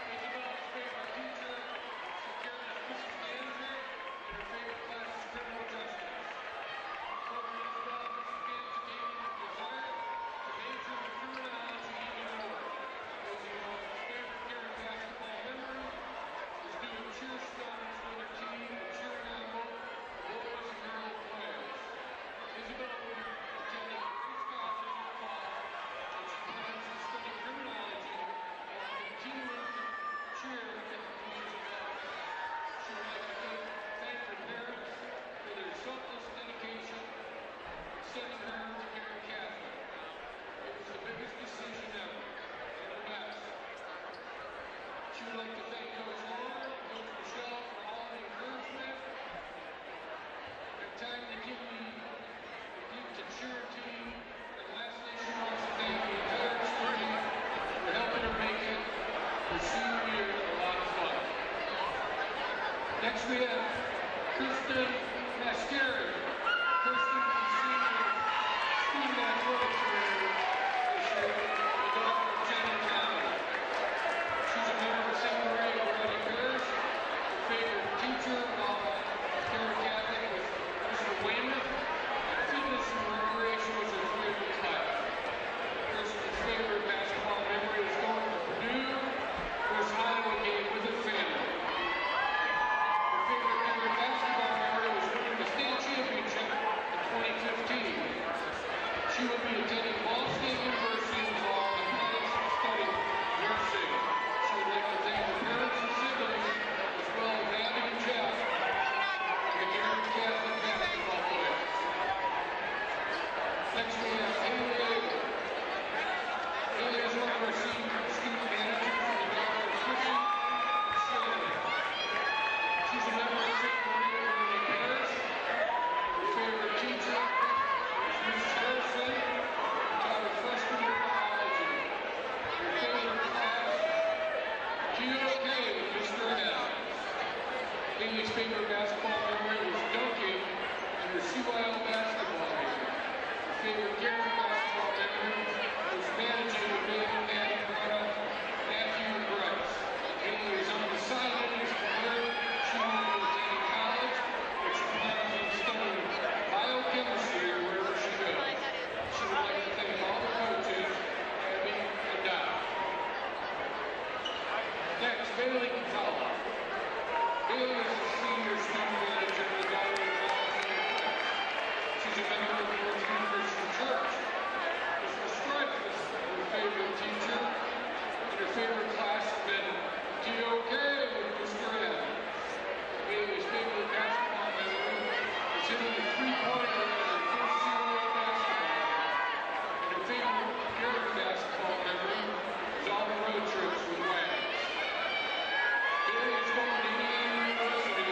Isabel's favorite teacher, Guerin business manager, and her favorite class is criminal justice. From Isabel, business manager gave me the desire to major in criminology even more. Isabel's favorite Guerin basketball memory is doing cheer stunts with her team and cheering on both boys and girl players. Isabel will be attending Grace College in the fall, and she plans to study criminology while continuing to cheer at the collegiate level. She would like to thank her parents for their selfless dedication in sending her to Guerin Catholic. It was the biggest decision ever, and the best. She would like to thank Coach Laura and Coach Michelle for all the encouragement and time they give me to cheer team. And lastly, she wants to thank the entire team for helping her make it her senior year a lot of fun. Next we have Kristen Mascari. Kristen is a senior student athletics career this year, the daughter of Jen and Tommy. She's a member of St. Marie of Ready Parish. Her favorite teacher while at Guerin Catholic was Mr. Weymouth. Fitness and recreation was her favorite class. Kristen's favorite basketball memory was going to Purdue versus Iowa game with her family. Her favorite Guerin basketball memory was winning the state championship in 2015. She will be attending Ball State University in the fall and plans to study nursing. She would like to thank her parents and siblings, as well as Abby and Jeff, and the Guerin Catholic basketball players. Next we have Haley Avery. Haley is one of our senior student managers and the daughter of Chrissy and Shannon. She's a member of St. Marie of Ready Parish. Her favorite teacher is Mrs. Harrison, who taught her freshman year biology. Her favorite class, TOK with Mr. Adams. Haley's favorite basketball memory was dunking in her CYO basketball game. Her favorite Guerin basketball memory was managing with Bailey, Maddie, Bretta, Matthew, and Bryce. Haley is on the sidelines to learn. She will be attending college, but she plans on studying biochemistry wherever she goes. She would like to thank all the coaches, Abby and Doc. Next, Bailey Capella. Bailey is a senior student manager and the daughter of Lafayette. She's a member of the Northern Christian Church. Mr. Stripe is her favorite teacher, and her favorite class has been TOK with Mr. Adams. Bailey's favorite basketball memory is hitting the three-pointer in her first CYO basketball game. And her favorite Guerin basketball memory is all the road trips with Wags. Bailey is going to Indiana University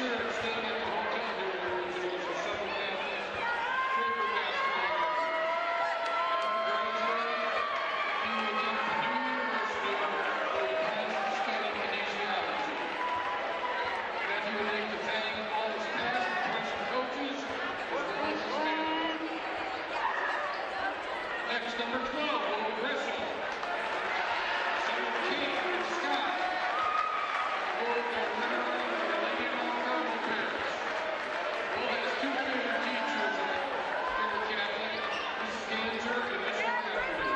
sure it's staying at the hotel here in Arizona, so some of Matthew's favorite basketball players. He will attend Purdue University, where he plans to study kinesiology. Matthew would like to thank all his past and present coaches, as well as his family. Next, number 12, Will Grissom. Son of Kate and Scott. Both are veterans of the Indiana Cardinal parents. Will has two favorite teachers here at Catholic, Mrs. Ganser and Mr. Cafferty.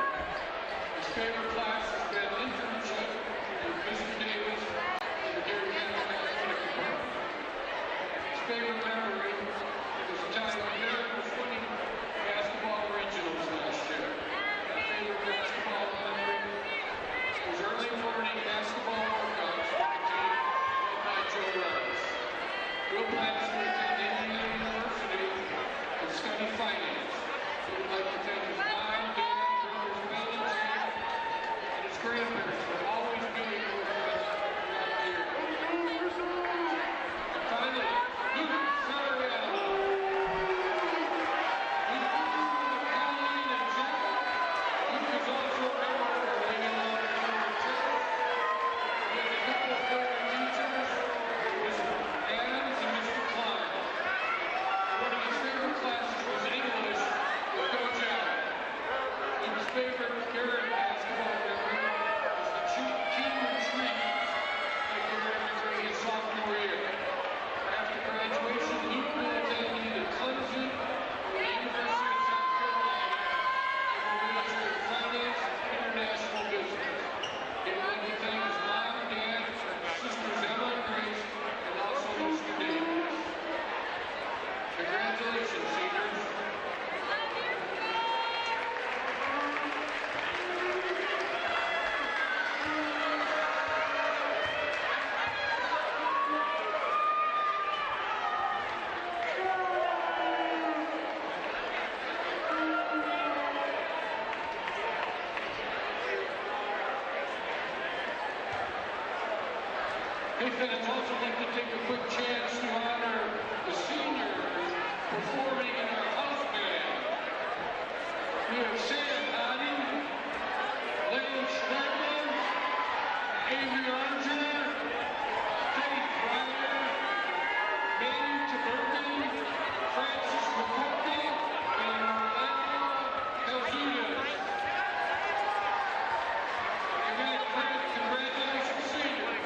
His favorite class has been internship with Mrs. Davis in the Guerin Catholic Athletic Department. His favorite memory was the time when Guerin was winning basketball regionals last year. My favorite basketball memory was early morning basketball workouts with the team led by Joe Rice. Will plans to attend Indiana University and study finance. He would like to thank his mom, dad, brothers, parents, and his grandparents for always being with us throughout the year. And finally, Luke Sarriello. Colleen and Jack. Luke is also a member of our Lady Long Term Church. He has a couple of favorite teachers, Mr. Adams and Mr. Klein. One of his favorite classes was English with Coach Allen. Luke's favorite Guerin basketball memory was the team retreat at Guerin during his sophomore year. After graduation, Luke will attend either Clemson or the University of South Carolina and will major in finance and international business. He would like to thank his mom, dad, sisters Emma and Grace, and also Mr. Davis. Congratulations, seniors. Hey fans, also like to take a quick chance to honor the seniors performing in our house band. We have Sam Hottie, Lane Stradlin, Avery Archer, Faith Breyer, Manny Taberkin, Francis McCourty, and Orlando Calzudas. Again, congratulations, seniors.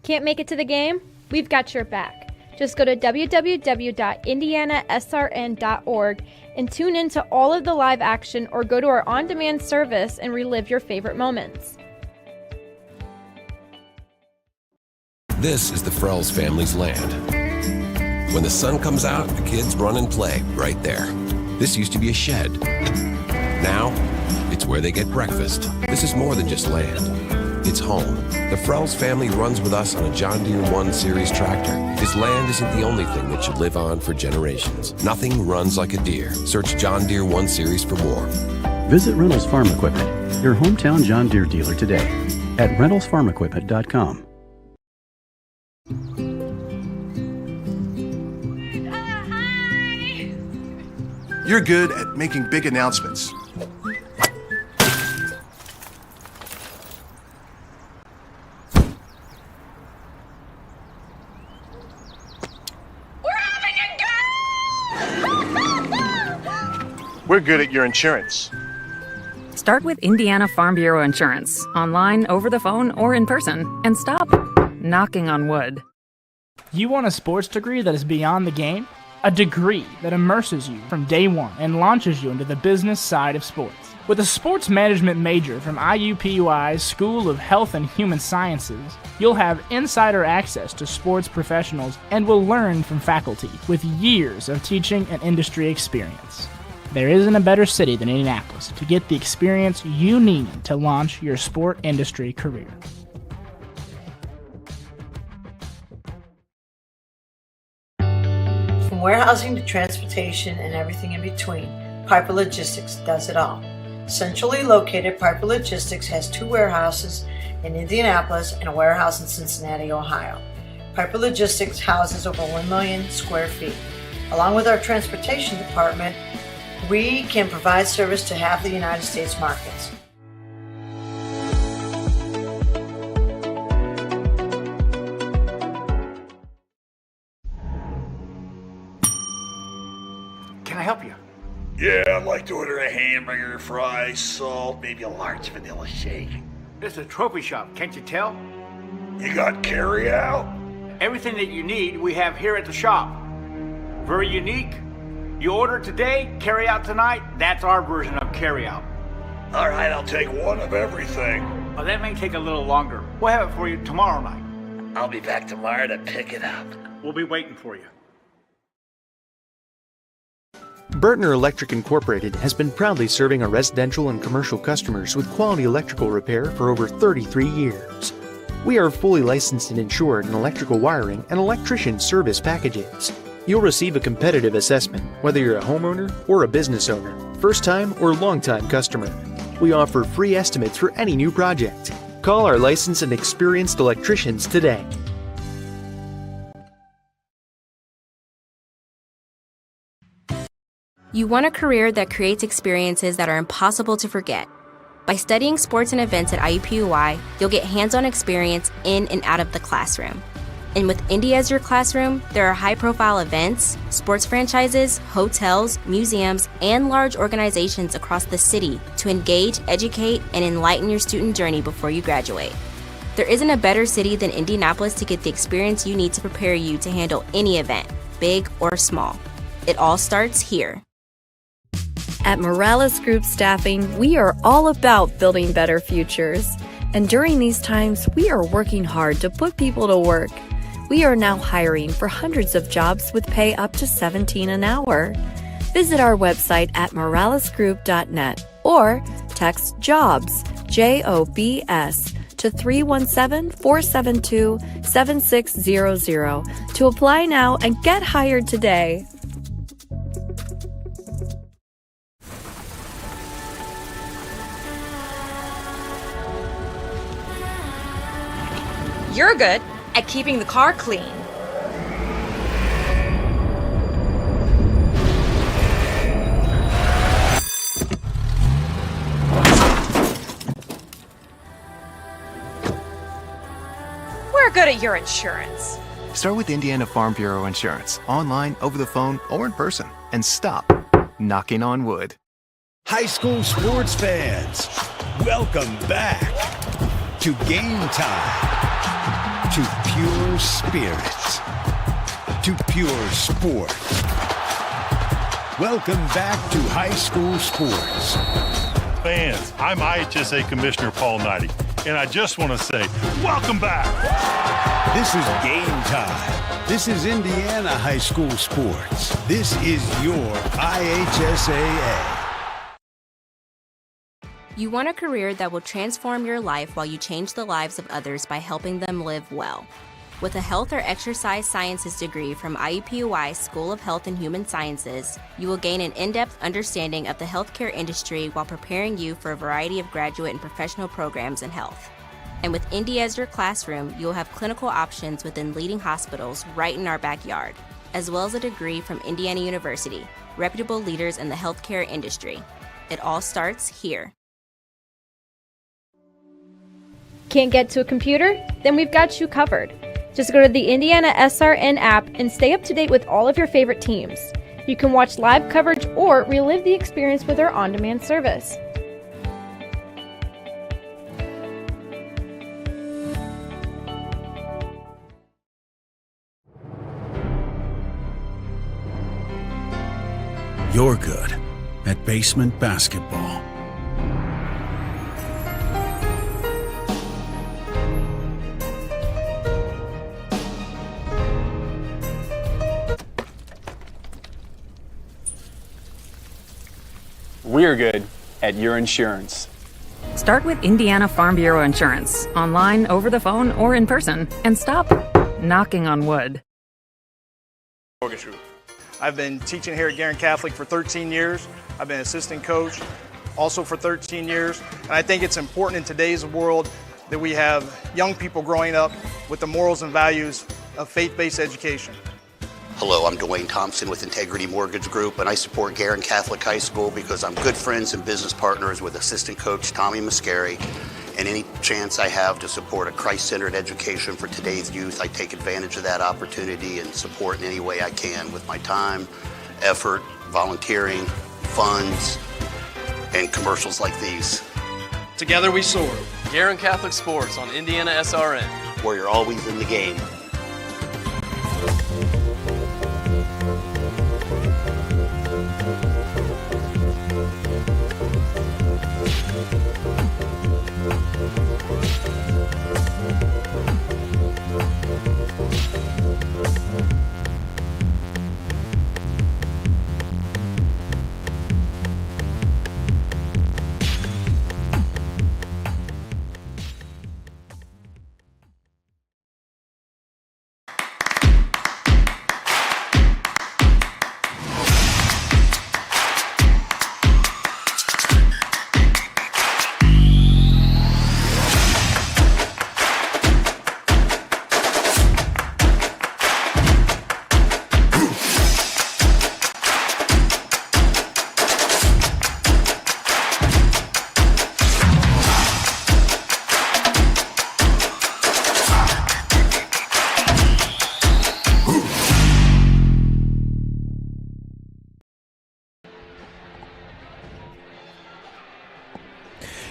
Can't make it to the game? We've got your back. Just go to www.IndianaSRN.org and tune in to all of the live action or go to our on-demand service and relive your favorite moments. This is the Frells family's land. When the sun comes out, the kids run and play right there. This used to be a shed. Now, it's where they get breakfast. This is more than just land. It's home. The Frells family runs with us on a John Deere 1 Series tractor. His land isn't the only thing that should live on for generations. Nothing runs like a Deere. Search John Deere 1 Series for more. Visit Reynolds Farm Equipment, your hometown John Deere dealer today at reynoldsfarmequipment.com. You're good at making big announcements. We're good at your insurance. Start with Indiana Farm Bureau Insurance, online, over the phone, or in person, and stop knocking on wood. You want a sports degree that is beyond the game? A degree that immerses you from day one and launches you into the business side of sports. With a sports management major from IUPUI's School of Health and Human Sciences, you'll have insider access to sports professionals and will learn from faculty with years of teaching and industry experience. There isn't a better city than Indianapolis to get the experience you need to launch your sport industry career. From warehousing to transportation and everything in between, Piper Logistics does it all. Centrally located, Piper Logistics has 2 warehouses in Indianapolis and a warehouse in Cincinnati, Ohio. Piper Logistics houses over 1 million square feet. Along with our transportation department, we can provide service to half the United States markets. Can I help you? Yeah, I'd like to order a hamburger, fries, salt, maybe a large vanilla shake. This is a trophy shop, can't you tell? You got carry out? Everything that you need, we have here at the shop. Very unique. You order today, carry out tonight. That's our version of carry out. All right, I'll take one of everything. Well, that may take a little longer. We'll have it for you tomorrow night. I'll be back tomorrow to pick it up. We'll be waiting for you. Burtner Electric Incorporated has been proudly serving our residential and commercial customers with quality electrical repair for over 33 years. We are fully licensed and insured in electrical wiring and electrician service packages. You'll receive a competitive assessment whether you're a homeowner or a business owner, first-time or long-time customer. We offer free estimates for any new project. Call our licensed and experienced electricians today. You want a career that creates experiences that are impossible to forget. By studying sports and events at IUPUI, you'll get hands-on experience in and out of the classroom. And with Indy as your classroom, there are high-profile events, sports franchises, hotels, museums, and large organizations across the city to engage, educate, and enlighten your student journey before you graduate. There isn't a better city than Indianapolis to get the experience you need to prepare you to handle any event, big or small. It all starts here. At Morales Group Staffing, we are all about building better futures. And during these times, we are working hard to put people to work. We are now hiring for hundreds of jobs with pay up to $17 an hour. Visit our website at moralesgroup.net or text JOBS, JOBS, to 317-472-7600 to apply now and get hired today. You're good at keeping the car clean. We're good at your insurance. Start with Indiana Farm Bureau Insurance, online, over the phone, or in person, and stop knocking on wood. High school sports fans, welcome back to Game Time. to pure spirits, to pure sport. Welcome back to high school sports. Fans, I'm IHSAA Commissioner Paul Knighty, and I just want to say, welcome back. This is game time. This is Indiana high school sports. This is your IHSAA. You want a career that will transform your life while you change the lives of others by helping them live well. With a health or exercise sciences degree from IUPUI School of Health and Human Sciences, you will gain an in-depth understanding of the healthcare industry while preparing you for a variety of graduate and professional programs in health. And with Indy as your classroom, you will have clinical options within leading hospitals right in our backyard, as well as a degree from Indiana University, reputable leaders in the healthcare industry. It all starts here. Can't get to a computer? Then we've got you covered. Just go to the IndianaSRN app and stay up to date with all of your favorite teams. You can watch live coverage or relive the experience with our on-demand service. You're good at basement basketball. We're good at your insurance. Start with Indiana Farm Bureau Insurance, online, over the phone, or in person, and stop knocking on wood. Mortgage Group. I've been teaching here at Guerin Catholic for 13 years. I've been assistant coach also for 13 years. And I think it's important in today's world that we have young people growing up with the morals and values of faith-based education. Hello, I'm Dwayne Thompson with Integrity Mortgage Group, and I support Guerin Catholic High School because I'm good friends and business partners with assistant coach Tommy Mascari, and any chance I have to support a Christ-centered education for today's youth, I take advantage of that opportunity and support in any way I can with my time, effort, volunteering, funds, and commercials like these. Together we soar. Guerin Catholic Sports on IndianaSRN, where you're always in the game.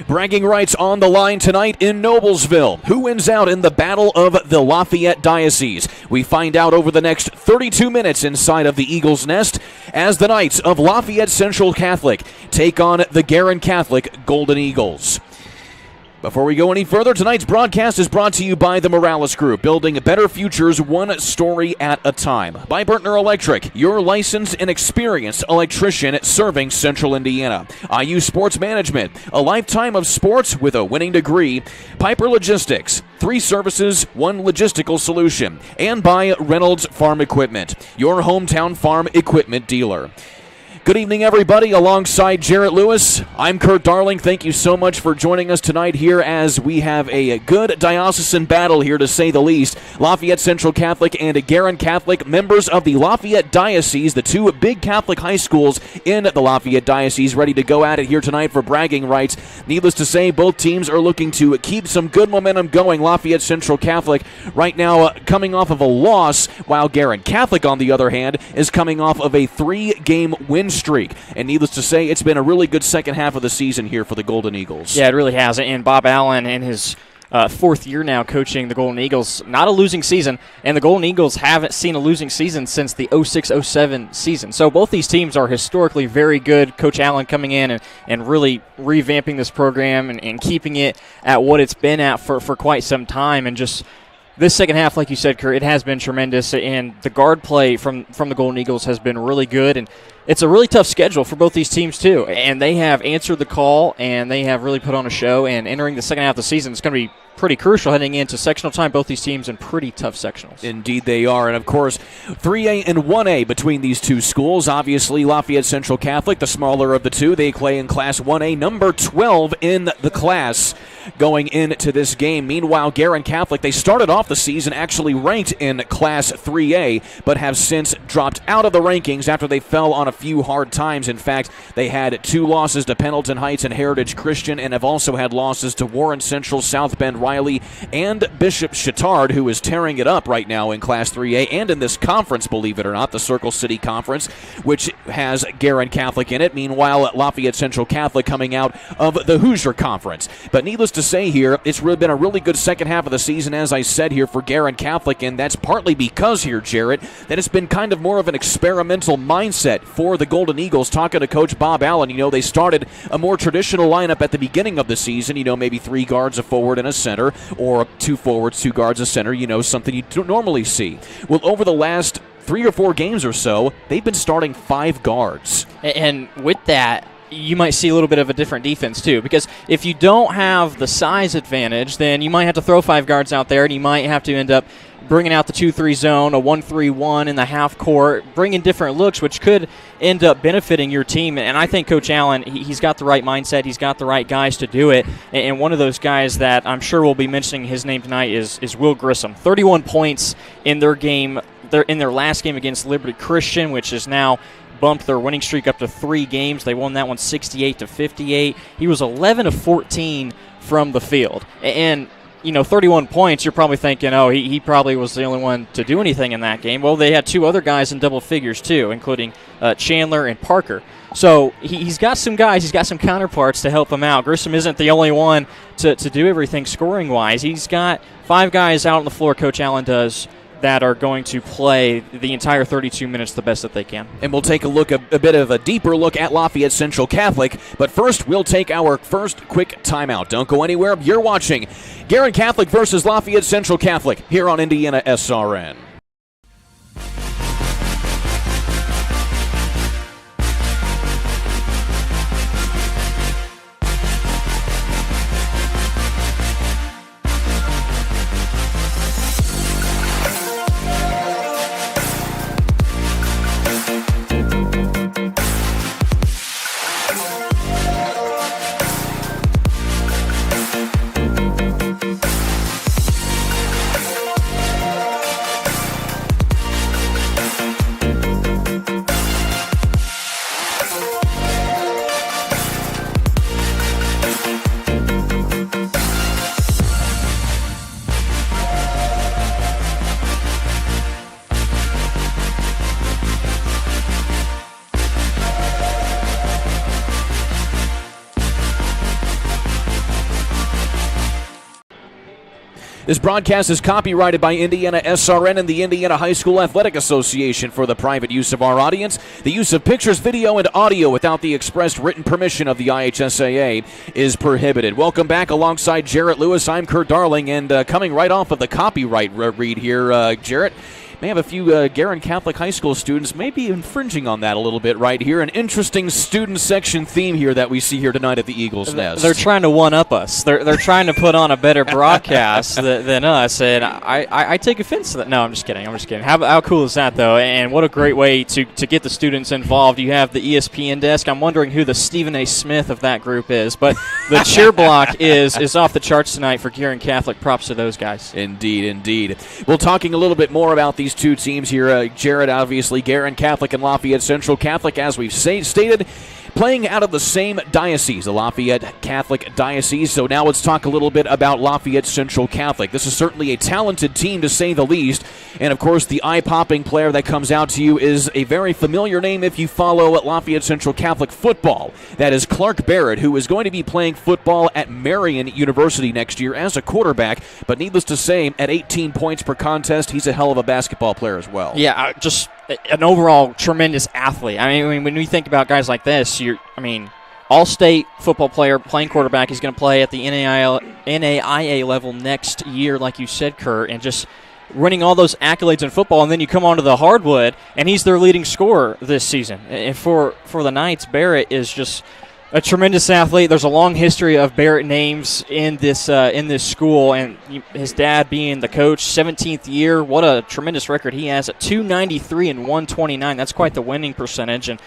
Bragging rights on the line tonight in Noblesville. Who wins out in the battle of the Lafayette Diocese? We find out over the next 32 minutes inside of the Eagles' Nest as the Knights of Lafayette Central Catholic take on the Guerin Catholic Golden Eagles. Before we go any further, tonight's broadcast is brought to you by the Morales Group, building better futures one story at a time. By Bertner Electric, your licensed and experienced electrician serving Central Indiana. IU Sports Management, a lifetime of sports with a winning degree. Piper Logistics, 3 services, 1 logistical solution. And by Reynolds Farm Equipment, your hometown farm equipment dealer. Good evening, everybody. Alongside Jarrett Lewis, I'm Kurt Darling. Thank you so much for joining us tonight here as we have a good diocesan battle here, to say the least. Lafayette Central Catholic and Guerin Catholic, members of the Lafayette Diocese, the 2 big Catholic high schools in the Lafayette Diocese, ready to go at it here tonight for bragging rights. Needless to say, both teams are looking to keep some good momentum going. Lafayette Central Catholic right now coming off of a loss, while Guerin Catholic, on the other hand, is coming off of a 3-game win streak. And needless to say, it's been a really good second half of the season here for the Golden Eagles. Yeah, it really has. And Bob Allen and his fourth year now coaching the Golden Eagles. Not a losing season, and the Golden Eagles haven't seen a losing season since the 06-07 season. So both these teams are historically very good. Coach Allen coming in and really revamping this program and keeping it at what it's been at for quite some time. And just this second half, like you said, Kurt, it has been tremendous, and the guard play from the Golden Eagles has been really good. And it's a really tough schedule for both these teams, too. And they have answered the call, and they have really put on a show. And entering the second half of the season, it's going to be pretty crucial heading into sectional time. Both these teams in pretty tough sectionals. Indeed they are. And, of course, 3A and 1A between these two schools. Obviously, Lafayette Central Catholic, the smaller of the two. They play in Class 1A, number 12 in the class going into this game. Meanwhile, Guerin Catholic, they started off the season actually ranked in Class 3A, but have since dropped out of the rankings after they fell on a few hard times. In fact, they had 2 losses to Pendleton Heights and Heritage Christian, and have also had losses to Warren Central, South Bend Riley, and Bishop Chittard, who is tearing it up right now in Class 3A and in this conference, believe it or not, the Circle City Conference, which has Guerin Catholic in it. Meanwhile, Lafayette Central Catholic coming out of the Hoosier Conference. But needless to say here, it's really been a really good second half of the season, as I said here, for Guerin Catholic, and that's partly because here, Jarrett, that it's been kind of more of an experimental mindset for the Golden Eagles. Talking to Coach Bob Allen, they started a more traditional lineup at the beginning of the season, maybe 3 guards, a forward, and a center, or 2 forwards, 2 guards, a center, something you don't normally see. Well, over the last 3 or 4 games or so, they've been starting 5 guards. And with that, you might see a little bit of a different defense too, because if you don't have the size advantage, then you might have to throw 5 guards out there, and you might have to end up bringing out the 2-3 zone, a 1-3-1 in the half court, bringing different looks, which could end up benefiting your team. And I think Coach Allen, he's got the right mindset. He's got the right guys to do it. And one of those guys that I'm sure we'll be mentioning his name tonight is Will Grissom. 31 points in their game, in their last game against Liberty Christian, which is now bumped their winning streak up to 3 games. They won that one 68-58. He was 11 of 14 from the field. And 31 points, you're probably thinking, he probably was the only one to do anything in that game. Well, they had 2 other guys in double figures, too, including Chandler and Parker. So he's got some guys, he's got some counterparts to help him out. Grissom isn't the only one to do everything scoring-wise. He's got 5 guys out on the floor, Coach Allen does, that are going to play the entire 32 minutes the best that they can. And we'll take a look, a bit of a deeper look at Lafayette Central Catholic. But first, we'll take our first quick timeout. Don't go anywhere. You're watching Guerin Catholic versus Lafayette Central Catholic here on IndianaSRN. This broadcast is copyrighted by IndianaSRN and the Indiana High School Athletic Association for the private use of our audience. The use of pictures, video, and audio without the expressed written permission of the IHSAA is prohibited. Welcome back alongside Jarrett Lewis. I'm Kurt Darling, and coming right off of the copyright read here, Jarrett, may have a few Guerin Catholic High School students maybe infringing on that a little bit right here. An interesting student section theme here that we see here tonight at the Eagles Nest. They're trying to one-up us. They're trying to put on a better broadcast than us, and I take offense to that. No, I'm just kidding. How cool is that, though? And what a great way to get the students involved. You have the ESPN desk. I'm wondering who the Stephen A. Smith of that group is, but the cheer block is off the charts tonight for Guerin Catholic. Props to those guys. Indeed. Well, talking a little bit more about these 2 teams here, Jared, obviously, Guerin Catholic and Lafayette Central Catholic, as we've stated. Playing out of the same diocese, the Lafayette Catholic Diocese. So now let's talk a little bit about Lafayette Central Catholic. This is certainly a talented team, to say the least. And, of course, the eye-popping player that comes out to you is a very familiar name if you follow Lafayette Central Catholic football. That is Clark Barrett, who is going to be playing football at Marion University next year as a quarterback. But needless to say, at 18 points per contest, he's a hell of a basketball player as well. Yeah, just an overall tremendous athlete. I mean, when we think about guys like this, all-state football player playing quarterback. He's going to play at the NAIA level next year, like you said, Kurt, and just winning all those accolades in football. And then you come onto the hardwood, and he's their leading scorer this season. And for the Knights, Barrett is just a tremendous athlete. There's a long history of Barrett names in this school, and his dad being the coach, 17th year. What a tremendous record he has at 293 and 129. That's quite the winning percentage. And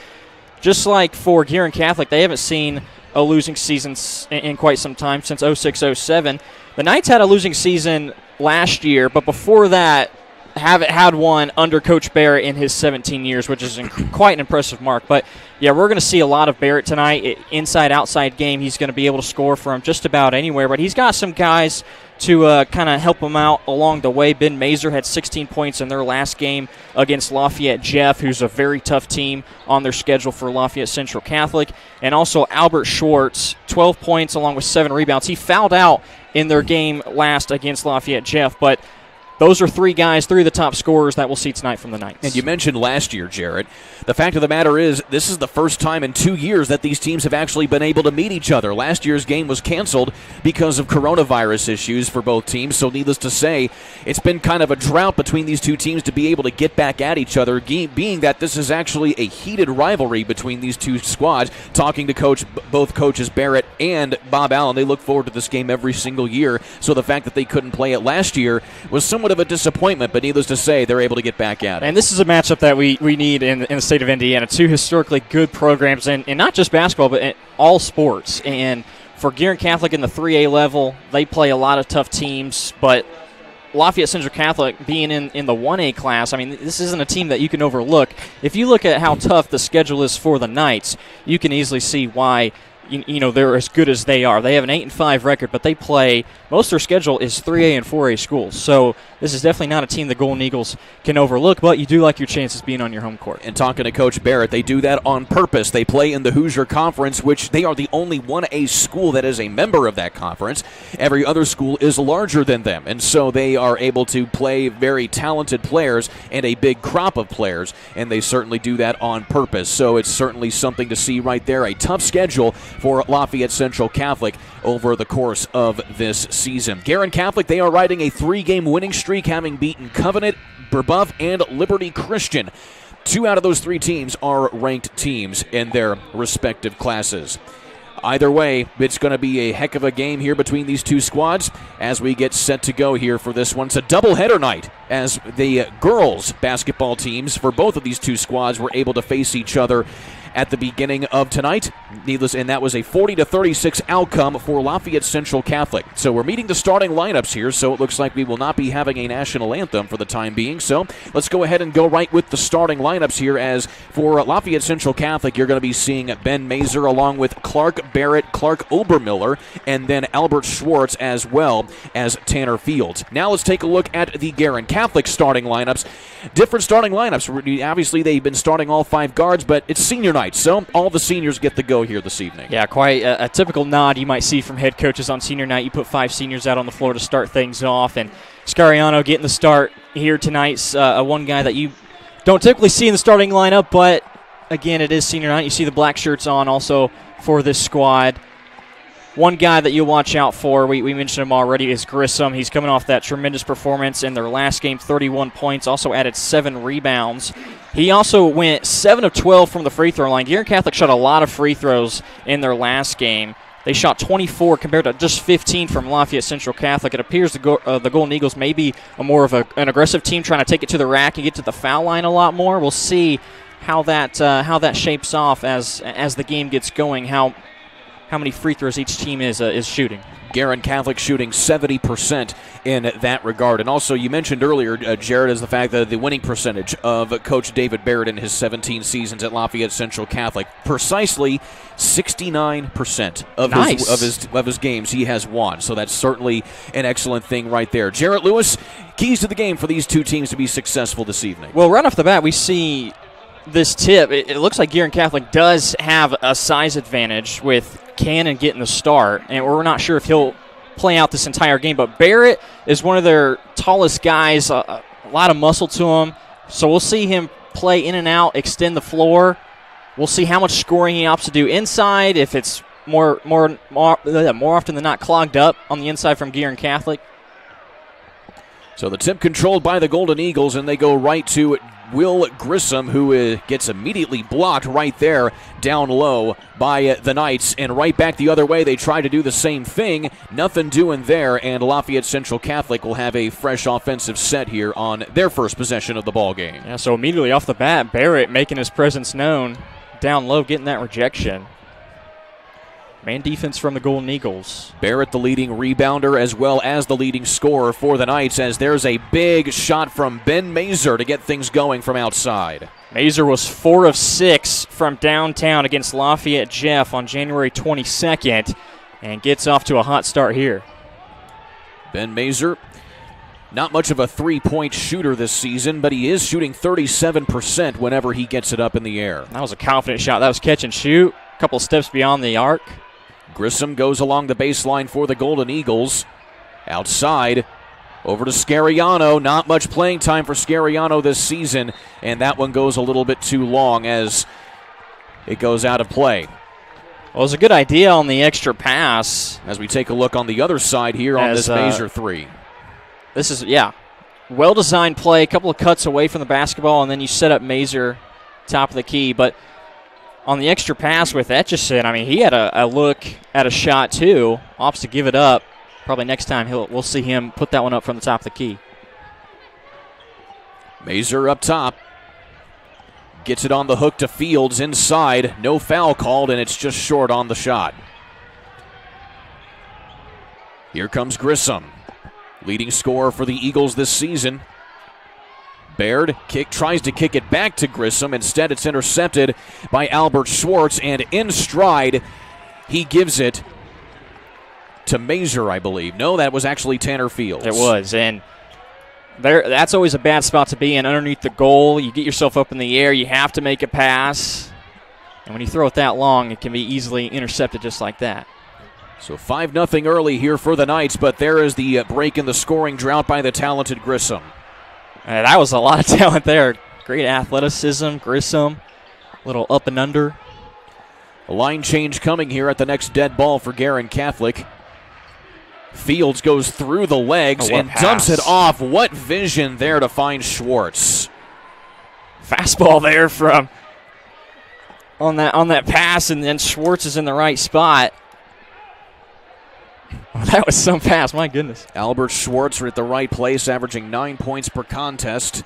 just like for Guerin Catholic, they haven't seen a losing season in quite some time, since 06-07. The Knights had a losing season last year, but before that, haven't had one under Coach Barrett in his 17 years, which is quite an impressive mark. But, yeah, we're going to see a lot of Barrett tonight. Inside-outside game, he's going to be able to score from just about anywhere. But he's got some guys to kind of help him out along the way. Ben Mazer had 16 points in their last game against Lafayette Jeff, who's a very tough team on their schedule for Lafayette Central Catholic. And also Albert Schwartz, 12 points along with 7 rebounds. He fouled out in their game last against Lafayette Jeff, but those are three of the top scorers that we'll see tonight from the Knights. And you mentioned last year, Jarrett. The fact of the matter is, this is the first time in 2 years that these teams have actually been able to meet each other. Last year's game was canceled because of coronavirus issues for both teams, so needless to say, it's been kind of a drought between these two teams to be able to get back at each other, being that this is actually a heated rivalry between these two squads. Talking to both coaches Barrett and Bob Allen, they look forward to this game every single year, so the fact that they couldn't play it last year was somewhat of a disappointment, but needless to say, they're able to get back at it. And this is a matchup that we need in the state of Indiana. Two historically good programs, and not just basketball, but in all sports. And for Guerin Catholic in the 3A level, they play a lot of tough teams, but Lafayette Central Catholic being in the 1A class, I mean, this isn't a team that you can overlook. If you look at how tough the schedule is for the Knights, you can easily see why they're as good as they are. They have an 8-5 record, but they play, most of their schedule is 3A and 4A schools. So this is definitely not a team the Golden Eagles can overlook, but you do like your chances being on your home court. And talking to Coach Barrett, they do that on purpose. They play in the Hoosier Conference, which they are the only 1A school that is a member of that conference. Every other school is larger than them, and so they are able to play very talented players and a big crop of players, and they certainly do that on purpose. So it's certainly something to see right there, a tough schedule for Lafayette Central Catholic over the course of this season. Guerin Catholic, they are riding a 3-game winning streak, having beaten Covenant, Brebeuf, and Liberty Christian. 2 out of those 3 teams are ranked teams in their respective classes. Either way, it's going to be a heck of a game here between these two squads as we get set to go here for this one. It's a doubleheader night as the girls basketball teams for both of these two squads were able to face each other at the beginning of tonight. And that was a 40-36 outcome for Lafayette Central Catholic. So we're meeting the starting lineups here, so it looks like we will not be having a national anthem for the time being. So let's go ahead and go right with the starting lineups here, as for Lafayette Central Catholic, you're going to be seeing Ben Mazer along with Clark Barrett, Clark Obermiller, and then Albert Schwartz as well as Tanner Fields. Now let's take a look at the Guerin Catholic starting lineups. Different starting lineups. Obviously, they've been starting all 5 guards, but it's senior night, so all the seniors get the go here this evening. Yeah, quite a typical nod you might see from head coaches on senior night. You put 5 seniors out on the floor to start things off, and Scariano getting the start here tonight's one guy that you don't typically see in the starting lineup, but again, it is senior night. You see the black shirts on also for this squad. One guy that you'll watch out for, we mentioned him already, is Grissom. He's coming off that tremendous performance in their last game, 31 points, also added 7 rebounds. He also went 7 of 12 from the free throw line. Guerin Catholic shot a lot of free throws in their last game. They shot 24 compared to just 15 from Lafayette Central Catholic. It appears the Golden Eagles may be more of an aggressive team, trying to take it to the rack and get to the foul line a lot more. We'll see how that shapes off as the game gets going, how how many free throws each team is shooting. Guerin Catholic shooting 70% in that regard. And also, you mentioned earlier, Jared, is the fact that the winning percentage of Coach David Barrett in his 17 seasons at Lafayette Central Catholic, precisely 69% of his games he has won. So that's certainly an excellent thing right there. Jarrett Lewis, keys to the game for these two teams to be successful this evening. Well, right off the bat, we see this tip. It looks like Guerin Catholic does have a size advantage with Cannon getting the start, and we're not sure if he'll play out this entire game, but Barrett is one of their tallest guys, a lot of muscle to him, so we'll see him play in and out, extend the floor. We'll see how much scoring he opts to do inside, if it's more often than not clogged up on the inside from Guerin Catholic. So the tip controlled by the Golden Eagles, and they go right to Will Grissom, who gets immediately blocked right there down low by the Knights. And right back the other way, they try to do the same thing. Nothing doing there, and Lafayette Central Catholic will have a fresh offensive set here on their first possession of the ball game. Yeah, so immediately off the bat, Barrett making his presence known down low, getting that rejection. Man defense from the Golden Eagles. Barrett, the leading rebounder, as well as the leading scorer for the Knights, as there's a big shot from Ben Mazer to get things going from outside. Mazer was 4 of 6 from downtown against Lafayette Jeff on January 22nd and gets off to a hot start here. Ben Mazer, not much of a three-point shooter this season, but he is shooting 37% whenever he gets it up in the air. That was a confident shot. That was catch and shoot, a couple steps beyond the arc. Grissom goes along the baseline for the Golden Eagles. Outside, over to Scariano. Not much playing time for Scariano this season, and that one goes a little bit too long as it goes out of play. Well, it was a good idea on the extra pass. As we take a look on the other side here on this Mazer three. This is, well-designed play, a couple of cuts away from the basketball, and then you set up Mazer top of the key, but on the extra pass with Etchison, I mean, he had a look at a shot too. Opts to give it up. Probably next time we'll see him put that one up from the top of the key. Mazer up top. Gets it on the hook to Fields inside. No foul called, and it's just short on the shot. Here comes Grissom, leading scorer for the Eagles this season. Baird tries to kick it back to Grissom. Instead, it's intercepted by Albert Schwartz, and in stride, he gives it to Mazer, I believe. No, that was actually Tanner Fields. It was, and that's always a bad spot to be in, underneath the goal. You get yourself up in the air, you have to make a pass, and when you throw it that long, it can be easily intercepted just like that. So 5-0 early here for the Knights, but there is the break in the scoring drought by the talented Grissom. That was a lot of talent there. Great athleticism, Grissom, little up and under. A line change coming here at the next dead ball for Guerin Catholic. Fields goes through the legs and dumps it off. What vision there to find Schwartz. Fastball there from on that pass, and then Schwartz is in the right spot. Oh, that was some pass, my goodness. Albert Schwartz at the right place, averaging 9 points per contest.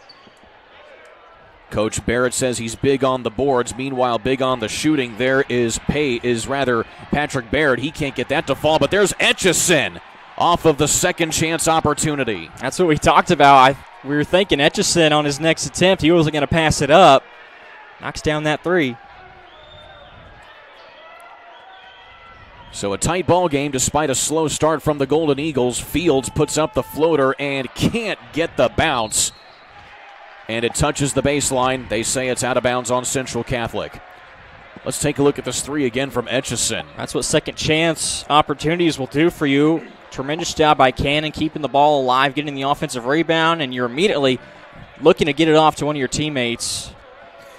Coach Barrett says he's big on the boards. Meanwhile, big on the shooting. There is Patrick Baird. He can't get that to fall, but there's Etchison off of the second chance opportunity. That's what we talked about. We were thinking Etchison on his next attempt, he wasn't going to pass it up. Knocks down that three. So a tight ball game despite a slow start from the Golden Eagles. Fields puts up the floater and can't get the bounce. And it touches the baseline. They say it's out of bounds on Central Catholic. Let's take a look at this three again from Etchison. That's what second chance opportunities will do for you. Tremendous job by Cannon keeping the ball alive, getting the offensive rebound, and you're immediately looking to get it off to one of your teammates.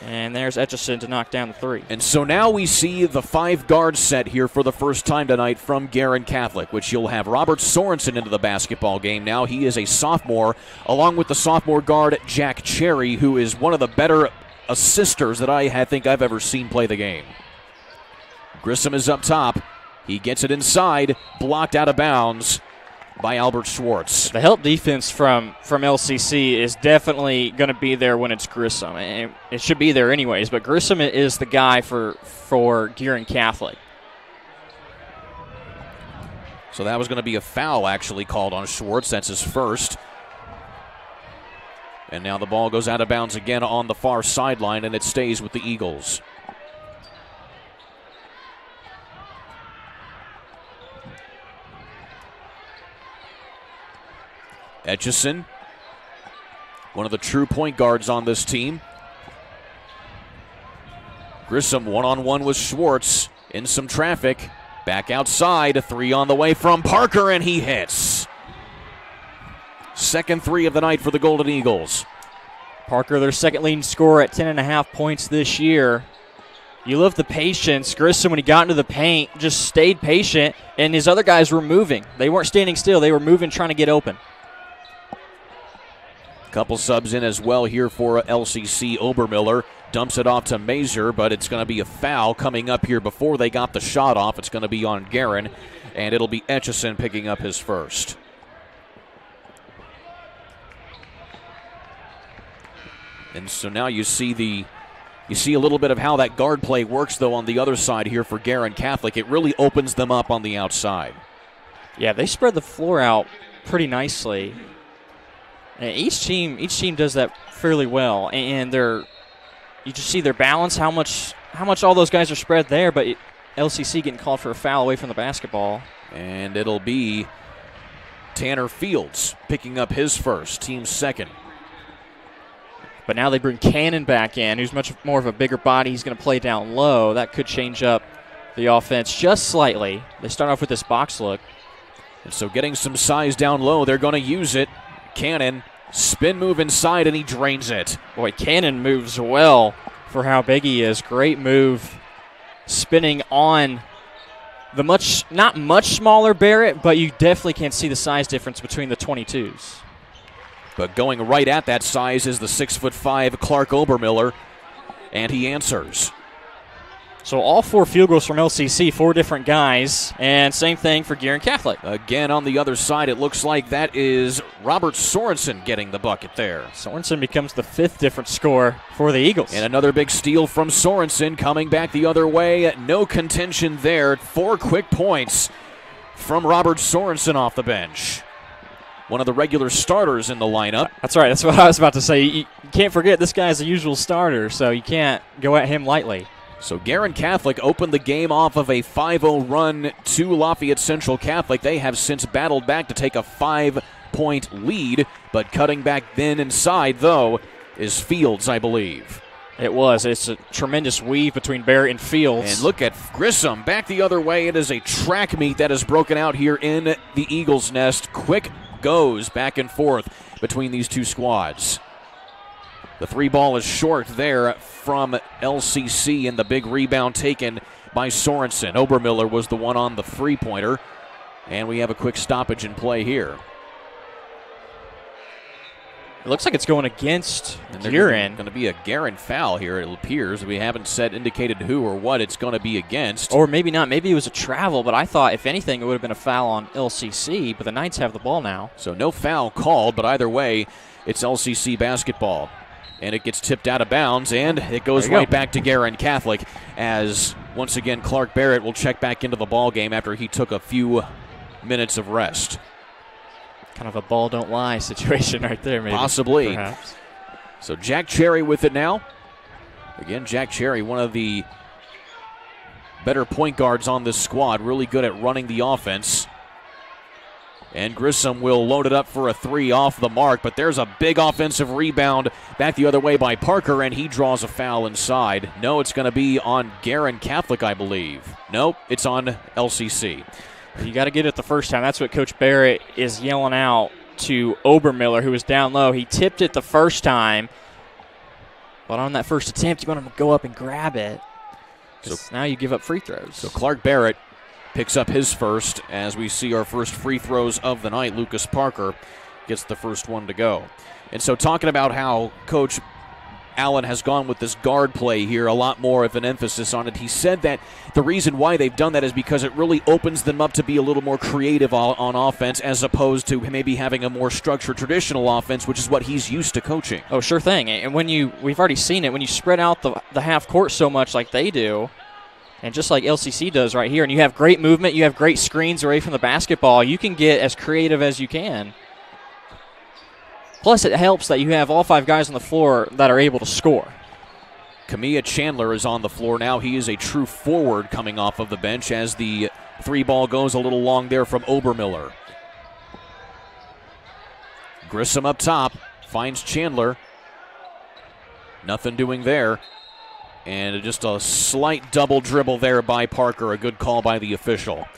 And there's Etchison to knock down the three. And so now we see the 5-guard set here for the first time tonight from Guerin Catholic, which you'll have Robert Sorensen into the basketball game now. He is a sophomore, along with the sophomore guard Jack Cherry, who is one of the better assisters that I think I've ever seen play the game. Grissom is up top. He gets it inside, blocked out of bounds by Albert Schwartz. The help defense from LCC is definitely going to be there when it's Grissom. It should be there anyways, but Grissom is the guy for Guerin Catholic. So that was going to be a foul actually called on Schwartz. That's his first. And now the ball goes out of bounds again on the far sideline, and it stays with the Eagles. Etchison, one of the true point guards on this team. Grissom one-on-one with Schwartz in some traffic. Back outside, a three on the way from Parker, and he hits. Second three of the night for the Golden Eagles. Parker, their second leading scorer at 10.5 points this year. You love the patience. Grissom, when he got into the paint, just stayed patient, and his other guys were moving. They weren't standing still. They were moving, trying to get open. Couple subs in as well here for LCC. Obermiller dumps it off to Mazur, but it's going to be a foul coming up here before they got the shot off. It's going to be on Guerin, and it'll be Etchison picking up his first. And so now you see a little bit of how that guard play works, though, on the other side here for Guerin Catholic. It really opens them up on the outside. Yeah, they spread the floor out pretty nicely. And each team does that fairly well, and you just see their balance, how much all those guys are spread there, but LCC getting called for a foul away from the basketball. And it'll be Tanner Fields picking up his first, team's second. But now they bring Cannon back in, who's much more of a bigger body. He's going to play down low. That could change up the offense just slightly. They start off with this box look. And so getting some size down low, they're going to use it. Cannon, spin move inside, and he drains it. Boy, Cannon moves well for how big he is. Great move. Spinning on the not much smaller Barrett, but you definitely can't see the size difference between the 22s. But going right at that size is the 6'5" Clark Obermiller, and he answers. So all 4 field goals from LCC, 4 different guys, and same thing for Guerin Catholic. Again, on the other side, it looks like that is Robert Sorensen getting the bucket there. Sorensen becomes the 5th different scorer for the Eagles. And another big steal from Sorensen coming back the other way. No contention there. 4 quick points from Robert Sorensen off the bench. One of the regular starters in the lineup. That's right. That's what I was about to say. You can't forget this guy's a usual starter, so you can't go at him lightly. So Guerin Catholic opened the game off of a 5-0 run to Lafayette Central Catholic. They have since battled back to take a 5-point lead, but cutting back then inside, though, is Fields, I believe. It was. It's a tremendous weave between Barrett and Fields. And look at Grissom back the other way. It is a track meet that is broken out here in the Eagles' Nest. Quick goes back and forth between these two squads. The 3 ball is short there from LCC, and the big rebound taken by Sorensen. Obermiller was the one on the 3-pointer, and we have a quick stoppage in play here. It looks like it's going against Guerin. Going to be a Guerin foul here, it appears. We haven't indicated who or what it's going to be against. Or maybe not. Maybe it was a travel, but I thought, if anything, it would have been a foul on LCC, but the Knights have the ball now. So no foul called, but either way, it's LCC basketball. And it gets tipped out of bounds, and it goes right back to Guerin Catholic as, once again, Clark Barrett will check back into the ball game after he took a few minutes of rest. Kind of a ball don't lie situation right there, maybe. Possibly. Perhaps. So Jack Cherry with it now. Again, Jack Cherry, one of the better point guards on this squad, really good at running the offense. And Grissom will load it up for a 3 off the mark, but there's a big offensive rebound back the other way by Parker, and he draws a foul inside. No, it's going to be on Guerin Catholic, I believe. Nope, it's on LCC. You got to get it the first time. That's what Coach Barrett is yelling out to Obermiller, who was down low. He tipped it the first time, but on that first attempt, you want to go up and grab it. So now you give up free throws. So Clark Barrett picks up his first as we see our first free throws of the night. Lucas Parker gets the first one to go. And so talking about how Coach Allen has gone with this guard play here, a lot more of an emphasis on it. He said that the reason why they've done that is because it really opens them up to be a little more creative on offense as opposed to maybe having a more structured traditional offense, which is what he's used to coaching. Oh, sure thing. And we've already seen it, when you spread out the half court so much like they do, And just like LCC does right here, and you have great movement, you have great screens away from the basketball, you can get as creative as you can. Plus, it helps that you have all 5 guys on the floor that are able to score. Kamia Chandler is on the floor now. He is a true forward coming off of the bench as the 3 ball goes a little long there from Obermiller. Grissom up top, finds Chandler. Nothing doing there. And just a slight double dribble there by Parker. A good call by the official.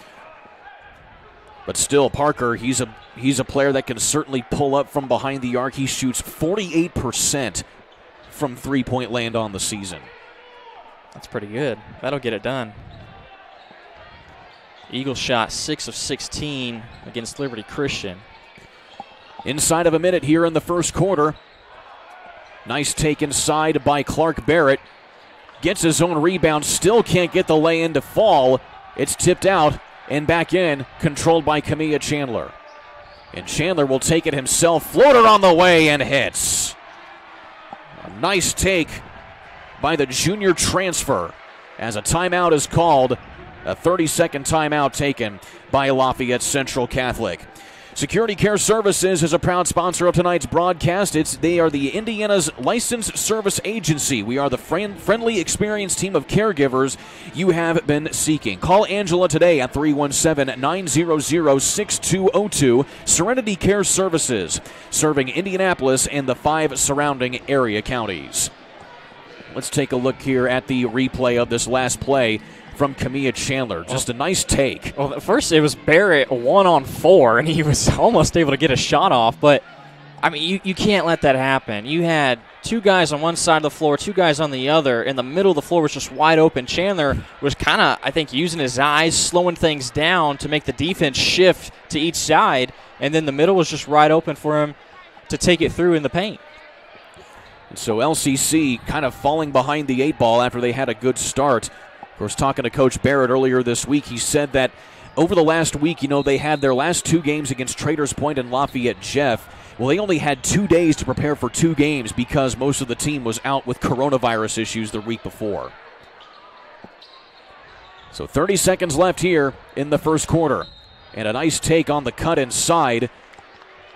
But still, Parker, he's a player that can certainly pull up from behind the arc. He shoots 48% from three-point land on the season. That's pretty good. That'll get it done. Eagles shot 6 of 16 against Liberty Christian. Inside of a minute here in the first quarter. Nice take inside by Clark Barrett. Gets his own rebound, still can't get the lay-in to fall. It's tipped out and back in, controlled by Kamia Chandler. And Chandler will take it himself. Floater on the way and hits. A nice take by the junior transfer as a timeout is called. A 30-second timeout taken by Lafayette Central Catholic. Security Care Services is a proud sponsor of tonight's broadcast. They are the Indiana's licensed service agency. We are the friendly, experienced team of caregivers you have been seeking. Call Angela today at 317-900-6202. Serenity Care Services, serving Indianapolis and the 5 surrounding area counties. Let's take a look here at the replay of this last play from Kamia Chandler. Just a nice take. Well, at first it was Barrett 1-on-4, and he was almost able to get a shot off. But, I mean, you can't let that happen. You had 2 guys on one side of the floor, 2 guys on the other, and the middle of the floor was just wide open. Chandler was kind of, I think, using his eyes, slowing things down to make the defense shift to each side, and then the middle was just wide open for him to take it through in the paint. And so LCC kind of falling behind the 8 ball after they had a good start. Of course, talking to Coach Barrett earlier this week, he said that over the last week, they had their last 2 games against Traders Point and Lafayette Jeff. Well, they only had 2 days to prepare for 2 games because most of the team was out with coronavirus issues the week before. So 30 seconds left here in the first quarter. And a nice take on the cut inside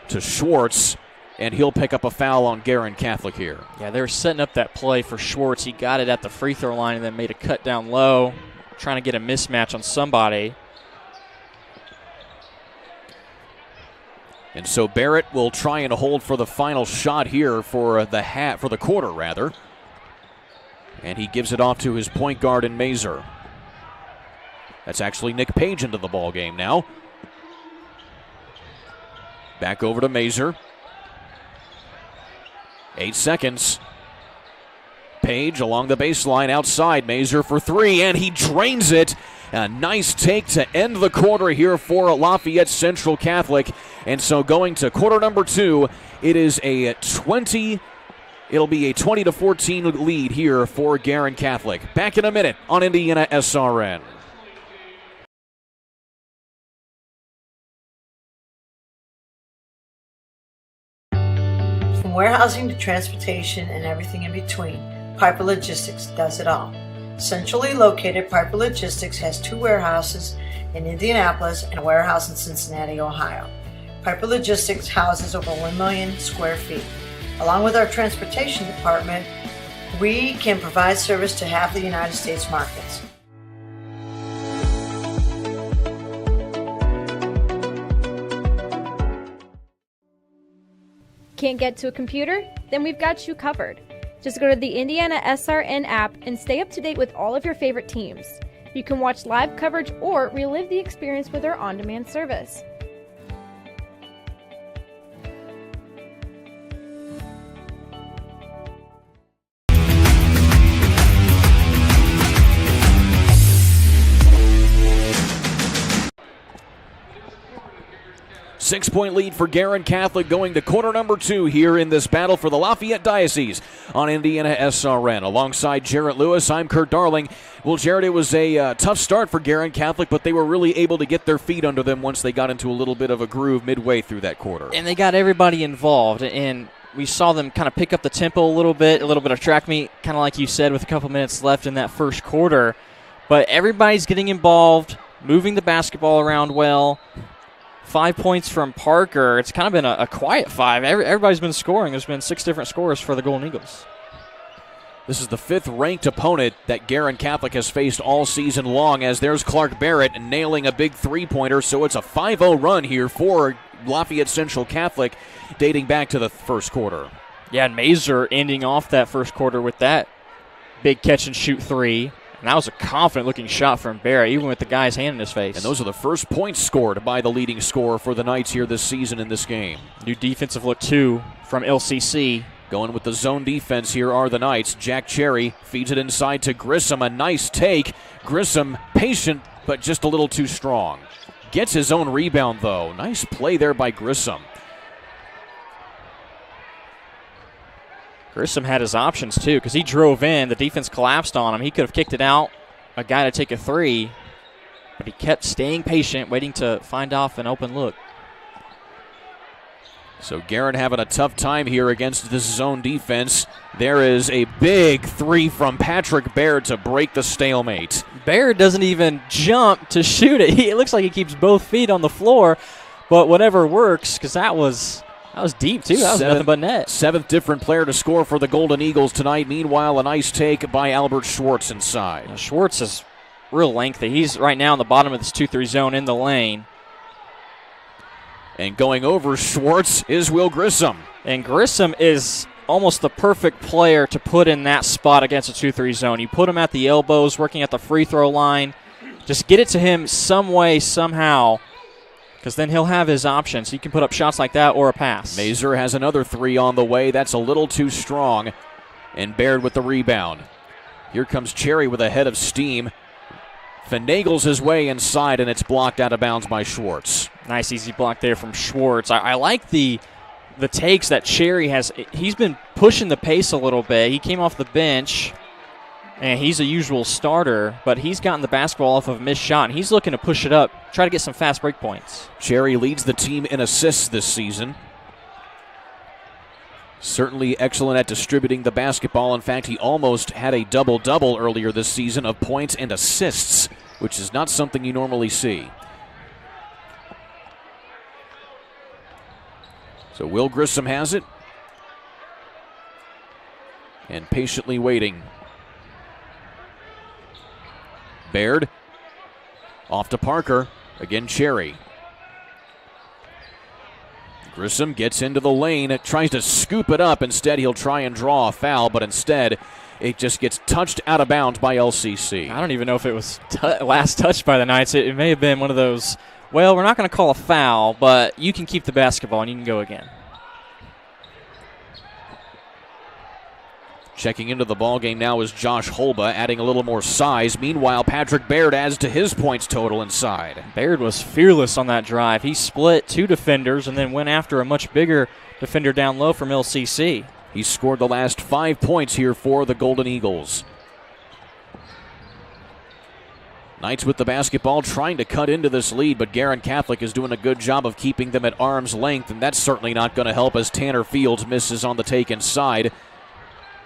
to Schwartz. And he'll pick up a foul on Guerin Catholic here. Yeah, they were setting up that play for Schwartz. He got it at the free throw line and then made a cut down low, trying to get a mismatch on somebody. And so Barrett will try and hold for the final shot here for the quarter rather. And he gives it off to his point guard in Mazer. That's actually Nick Page into the ball game now. Back over to Mazer. 8 seconds. Page along the baseline outside. Mazer for 3, and he drains it. A nice take to end the quarter here for Lafayette Central Catholic. And so going to quarter number 2, it is a 20. It'll be a 20-14 lead here for Guerin Catholic. Back in a minute on IndianaSRN. From warehousing to transportation and everything in between, Piper Logistics does it all. Centrally located, Piper Logistics has 2 warehouses in Indianapolis and a warehouse in Cincinnati, Ohio. Piper Logistics houses over 1 million square feet. Along with our transportation department, we can provide service to half the United States markets. Can't get to a computer? Then we've got you covered. Just go to the IndianaSRN app and stay up to date with all of your favorite teams. You can watch live coverage or relive the experience with our on-demand service. Six-point lead for Guerin Catholic going to quarter number 2 here in this battle for the Lafayette Diocese on IndianaSRN. Alongside Jarrett Lewis, I'm Kurt Darling. Well, Jarrett, it was a tough start for Guerin Catholic, but they were really able to get their feet under them once they got into a little bit of a groove midway through that quarter. And they got everybody involved, and we saw them kind of pick up the tempo a little bit of track meet, kind of like you said, with a couple minutes left in that first quarter. But everybody's getting involved, moving the basketball around well. 5 points from Parker. It's kind of been a quiet 5. Everybody's been scoring. There's been 6 different scores for the Golden Eagles. This is the 5th-ranked opponent that Guerin Catholic has faced all season long, as there's Clark Barrett nailing a big three-pointer, so it's a 5-0 run here for Lafayette Central Catholic dating back to the first quarter. Yeah, and Mazer ending off that first quarter with that big catch-and-shoot 3. And that was a confident-looking shot from Barrett, even with the guy's hand in his face. And those are the first points scored by the leading scorer for the Knights here this season in this game. New defensive look 2 from LCC. Going with the zone defense here are the Knights. Jack Cherry feeds it inside to Grissom. A nice take. Grissom patient, but just a little too strong. Gets his own rebound, though. Nice play there by Grissom. Grissom had his options, too, because he drove in. The defense collapsed on him. He could have kicked it out, a guy to take a 3, but he kept staying patient, waiting to find off an open look. So Guerin having a tough time here against this zone defense. There is a big 3 from Patrick Baird to break the stalemate. Baird doesn't even jump to shoot it. It looks like he keeps both feet on the floor, but whatever works, because that was deep, too. That was nothing but net. 7th different player to score for the Golden Eagles tonight. Meanwhile, a nice take by Albert Schwartz inside. Now, Schwartz is real lengthy. He's right now in the bottom of this 2-3 zone in the lane. And going over Schwartz is Will Grissom. And Grissom is almost the perfect player to put in that spot against a 2-3 zone. You put him at the elbows, working at the free throw line. Just get it to him some way, somehow, because then he'll have his options. He can put up shots like that or a pass. Mazer has another 3 on the way. That's a little too strong. And Baird with the rebound. Here comes Cherry with a head of steam. Finagles his way inside, and it's blocked out of bounds by Schwartz. Nice easy block there from Schwartz. I like the takes that Cherry has. He's been pushing the pace a little bit. He came off the bench, and he's a usual starter, but he's gotten the basketball off of a missed shot, and he's looking to push it up, try to get some fast break points. Cherry leads the team in assists this season. Certainly excellent at distributing the basketball. In fact, he almost had a double-double earlier this season of points and assists, which is not something you normally see. So Will Grissom has it. And patiently waiting. Baird. Off to Parker. Again, Cherry. Grissom gets into the lane, tries to scoop it up. Instead, he'll try and draw a foul, but instead, it just gets touched out of bounds by LCC. I don't even know if it was last touched by the Knights. It may have been one of those, well, we're not going to call a foul, but you can keep the basketball and you can go again. Checking into the ballgame now is Josh Holba, adding a little more size. Meanwhile, Patrick Baird adds to his points total inside. Baird was fearless on that drive. He split 2 defenders and then went after a much bigger defender down low from LCC. He scored the last 5 points here for the Golden Eagles. Knights with the basketball trying to cut into this lead, but Guerin Catholic is doing a good job of keeping them at arm's length, and that's certainly not going to help as Tanner Fields misses on the take inside.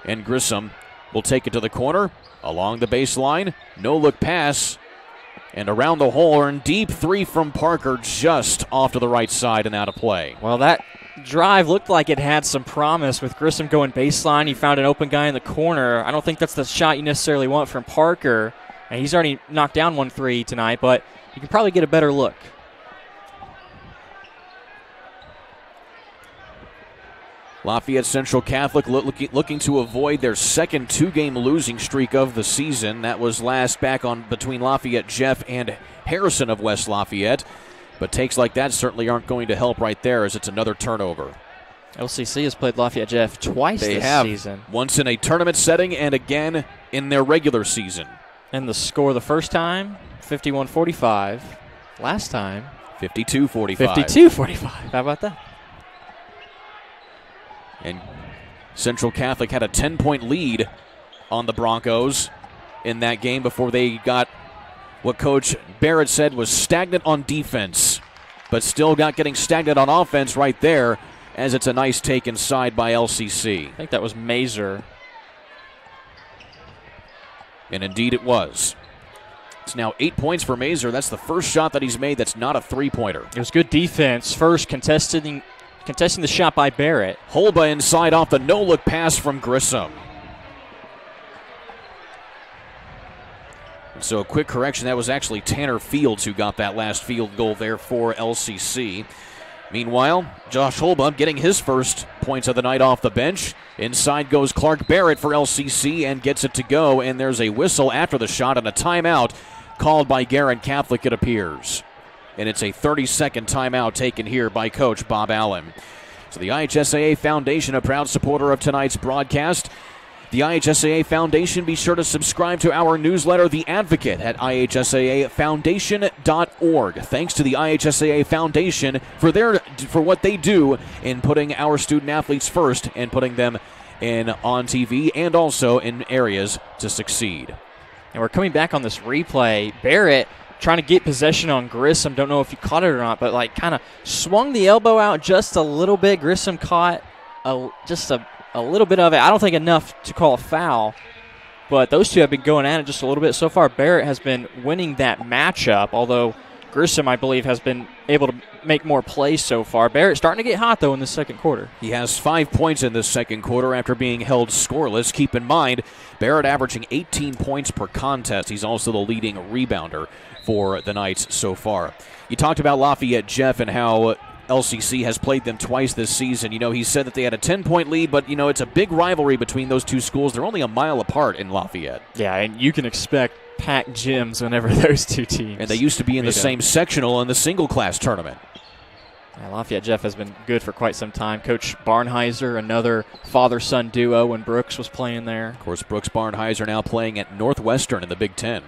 And Grissom will take it to the corner, along the baseline, no-look pass, and around the horn, deep 3 from Parker just off to the right side and out of play. Well, that drive looked like it had some promise with Grissom going baseline. He found an open guy in the corner. I don't think that's the shot you necessarily want from Parker, and he's already knocked down 1 3 tonight, but you can probably get a better look. Lafayette Central Catholic looking to avoid their second 2-game losing streak of the season. That was last back on between Lafayette Jeff and Harrison of West Lafayette. But takes like that certainly aren't going to help right there as it's another turnover. LCC has played Lafayette Jeff twice this season. Once in a tournament setting and again in their regular season. And the score the first time, 51-45. Last time, 52-45. 52-45. How about that? And Central Catholic had a 10-point lead on the Broncos in that game before they got what Coach Barrett said was stagnant on defense, but still not getting stagnant on offense right there as it's a nice take inside by LCC. I think that was Mazer. And indeed it was. It's now 8 points for Mazer. That's the first shot that he's made that's not a three-pointer. It was good defense. First, contesting the shot by Barrett. Holba inside off the no-look pass from Grissom. And so a quick correction, that was actually Tanner Fields who got that last field goal there for LCC. Meanwhile, Josh Holba getting his first points of the night off the bench. Inside goes Clark Barrett for LCC and gets it to go, and there's a whistle after the shot and a timeout called by Guerin Catholic, it appears. And it's a 30-second timeout taken here by Coach Bob Allen. So the IHSAA Foundation, a proud supporter of tonight's broadcast. The IHSAA Foundation, be sure to subscribe to our newsletter, The Advocate, at IHSAAfoundation.org. Thanks to the IHSAA Foundation for what they do in putting our student athletes first and putting them on TV and also in areas to succeed. And we're coming back on this replay. Barrett trying to get possession on Grissom. Don't know if you caught it or not, but kind of swung the elbow out just a little bit. Grissom caught just a little bit of it. I don't think enough to call a foul, but those two have been going at it just a little bit. So far, Barrett has been winning that matchup, although Grissom, I believe, has been able to make more plays so far. Barrett starting to get hot, though, in the second quarter. He has 5 points in the second quarter after being held scoreless. Keep in mind, Barrett averaging 18 points per contest. He's also the leading rebounder for the Knights so far. You talked about Lafayette, Jeff, and how LCC has played them twice this season. He said that they had a 10-point lead, but, it's a big rivalry between those two schools. They're only a mile apart in Lafayette. Yeah, and you can expect packed gyms whenever those two teams. And they used to be in the same sectional in the single-class tournament. Yeah, Lafayette Jeff has been good for quite some time. Coach Barnheiser, another father-son duo when Brooks was playing there. Of course, Brooks Barnheiser now playing at Northwestern in the Big Ten.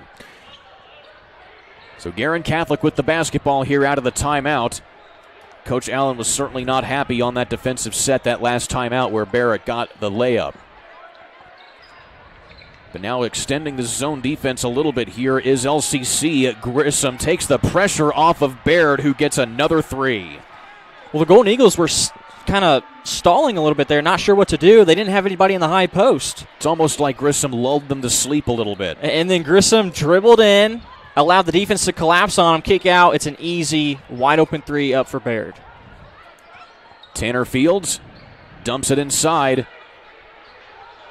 So Guerin Catholic with the basketball here out of the timeout. Coach Allen was certainly not happy on that defensive set that last timeout where Barrett got the layup. But now extending the zone defense a little bit here is LCC. Grissom takes the pressure off of Barrett, who gets another three. Well, the Golden Eagles were kind of stalling a little bit there, not sure what to do. They didn't have anybody in the high post. It's almost like Grissom lulled them to sleep a little bit. And then Grissom dribbled in, allowed the defense to collapse on him, kick out. It's an easy, wide-open three up for Baird. Tanner Fields dumps it inside.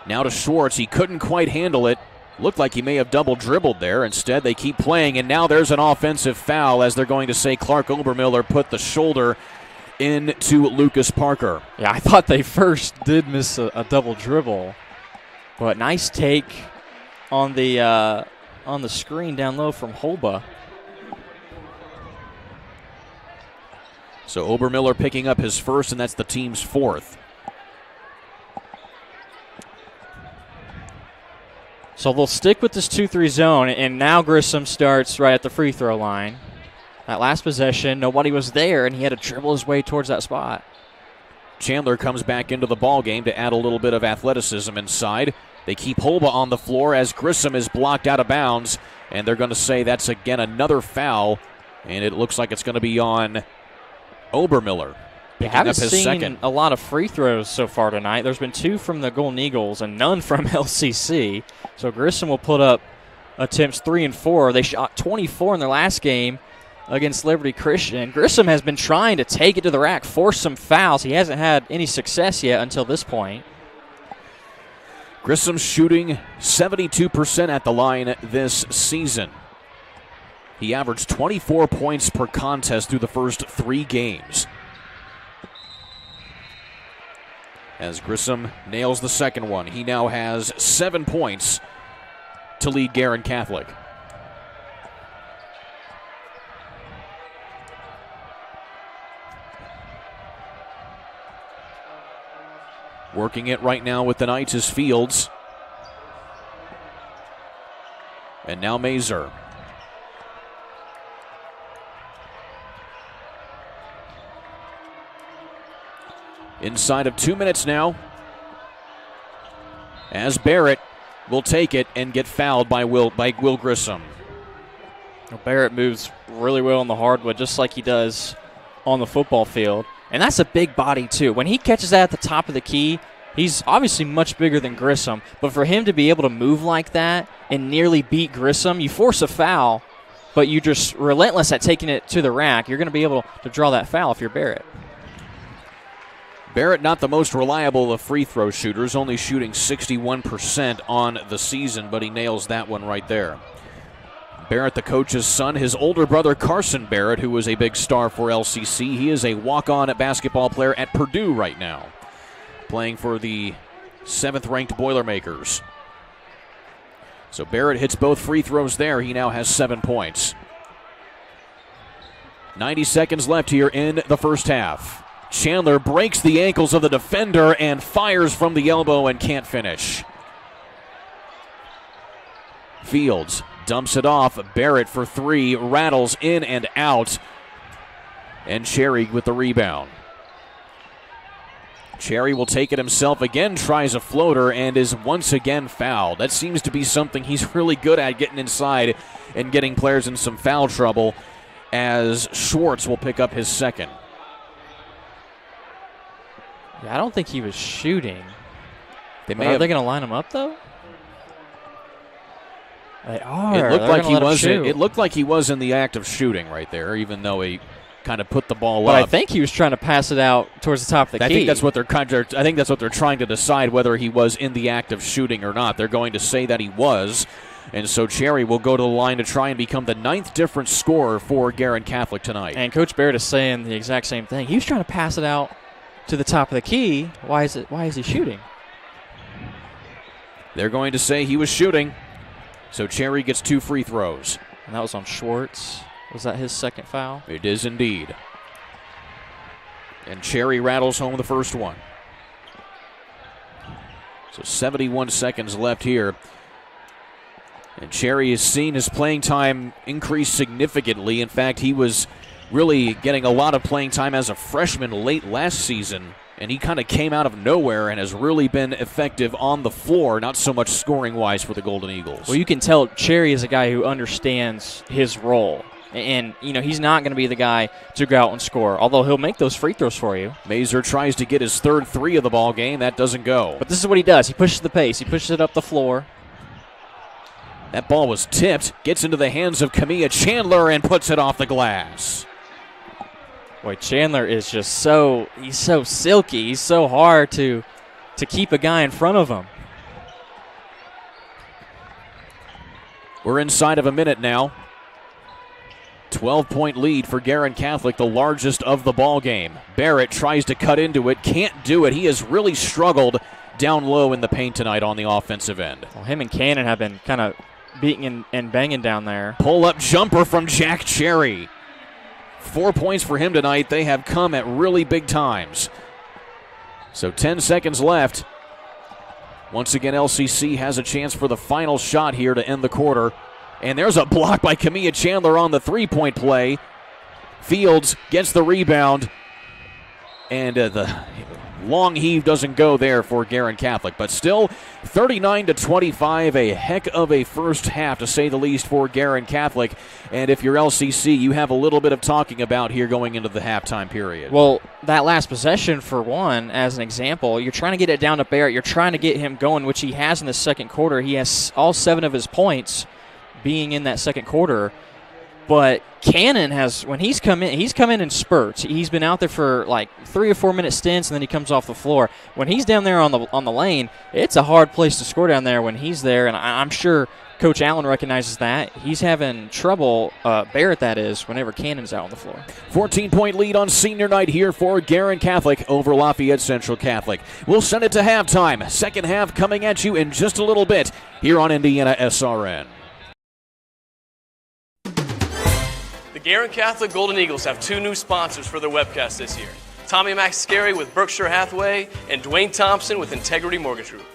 Now to Schwartz. He couldn't quite handle it. Looked like he may have double dribbled there. Instead, they keep playing, and now there's an offensive foul as they're going to say Clark Obermiller put the shoulder into Lucas Parker. Yeah, I thought they first did miss a double dribble, but nice take on the screen down low from Holba. So Obermiller picking up his first, and that's the team's fourth. So they'll stick with this 2-3 zone, and now Grissom starts right at the free throw line. That last possession, nobody was there, and he had to dribble his way towards that spot. Chandler comes back into the ballgame to add a little bit of athleticism inside. They keep Holba on the floor as Grissom is blocked out of bounds, and they're going to say that's again another foul, and it looks like it's going to be on Obermiller. You haven't seen a lot of free throws so far tonight. There's been 2 from the Golden Eagles and none from LCC. So Grissom will put up attempts 3 and 4. They shot 24 in their last game against Liberty Christian. Grissom has been trying to take it to the rack, force some fouls. He hasn't had any success yet until this point. Grissom shooting 72% at the line this season. He averaged 24 points per contest through the first 3 games. As Grissom nails the second one, he now has 7 points to lead Guerin Catholic. Working it right now with the Knights is Fields. And now Mazer. Inside of 2 minutes now, as Barrett will take it and get fouled by Will Grissom. Well, Barrett moves really well on the hardwood, just like he does on the football field. And that's a big body, too. When he catches that at the top of the key, he's obviously much bigger than Grissom. But for him to be able to move like that and nearly beat Grissom. You force a foul, but you're just relentless at taking it to the rack. You're going to be able to draw that foul if you're Barrett. Barrett not the most reliable of free throw shooters, only shooting 61% on the season, but he nails that one right there. Barrett, the coach's son, his older brother Carson Barrett, who was a big star for LCC. He is a walk-on basketball player at Purdue right now, playing for the 7th-ranked Boilermakers. So Barrett hits both free throws there. He now has 7 points. 90 seconds left here in the first half. Chandler breaks the ankles of the defender and fires from the elbow and can't finish. Fields dumps it off. Barrett for 3, rattles in and out. And Cherry with the rebound. Cherry will take it himself again, tries a floater, and is once again fouled. That seems to be something he's really good at, getting inside and getting players in some foul trouble, as Schwartz will pick up his second. Yeah, I don't think he was shooting. Are they going to line him up, though? They are. It looked like he was in the act of shooting right there, even though he kind of put the ball up. But I think he was trying to pass it out towards the top of the key. I think that's what they're trying to decide, whether he was in the act of shooting or not. They're going to say that he was, and so Cherry will go to the line to try and become the 9th difference scorer for Guerin Catholic tonight. And Coach Barrett is saying the exact same thing. He was trying to pass it out to the top of the key. Why is he shooting? They're going to say he was shooting. So Cherry gets 2 free throws. And that was on Schwartz. Was that his second foul? It is indeed. And Cherry rattles home the first one. So 71 seconds left here. And Cherry has seen his playing time increase significantly. In fact, he was really getting a lot of playing time as a freshman late last season, and he kind of came out of nowhere and has really been effective on the floor, not so much scoring-wise for the Golden Eagles. Well, you can tell Cherry is a guy who understands his role. And, he's not going to be the guy to go out and score, although he'll make those free throws for you. Mazer tries to get his 3rd 3 of the ball game. That doesn't go. But this is what he does. He pushes the pace. He pushes it up the floor. That ball was tipped, gets into the hands of Camilla Chandler, and puts it off the glass. Boy, Chandler is just he's so silky. He's so hard to keep a guy in front of him. We're inside of a minute now. 12-point lead for Guerin Catholic, the largest of the ball game. Barrett tries to cut into it, can't do it. He has really struggled down low in the paint tonight on the offensive end. Well, him and Cannon have been kind of beating and banging down there. Pull-up jumper from Jack Cherry. 4 points for him tonight. They have come at really big times. So 10 seconds left. Once again, LCC has a chance for the final shot here to end the quarter. And there's a block by Camilla Chandler on the three-point play. Fields gets the rebound. And the long heave doesn't go there for Guerin Catholic. But still, 39-25, a heck of a first half, to say the least, for Guerin Catholic. And if you're LCC, you have a little bit of talking about here going into the halftime period. Well, that last possession, for one, as an example, you're trying to get it down to Barrett. You're trying to get him going, which he has in the second quarter. He has all 7 of his points being in that second quarter. But Cannon has, when he's come in spurts. He's been out there for like 3 or 4 minute stints, and then he comes off the floor. When he's down there on the lane, it's a hard place to score down there when he's there, and I'm sure Coach Allen recognizes that. He's having trouble, Barrett that is, whenever Cannon's out on the floor. 14-point lead on senior night here for Guerin Catholic over Lafayette Central Catholic. We'll send it to halftime. Second half coming at you in just a little bit here on IndianaSRN. The Guerin Catholic Golden Eagles have 2 new sponsors for their webcast this year. Tommy Mascari with Berkshire Hathaway and Dwayne Thompson with Integrity Mortgage Group.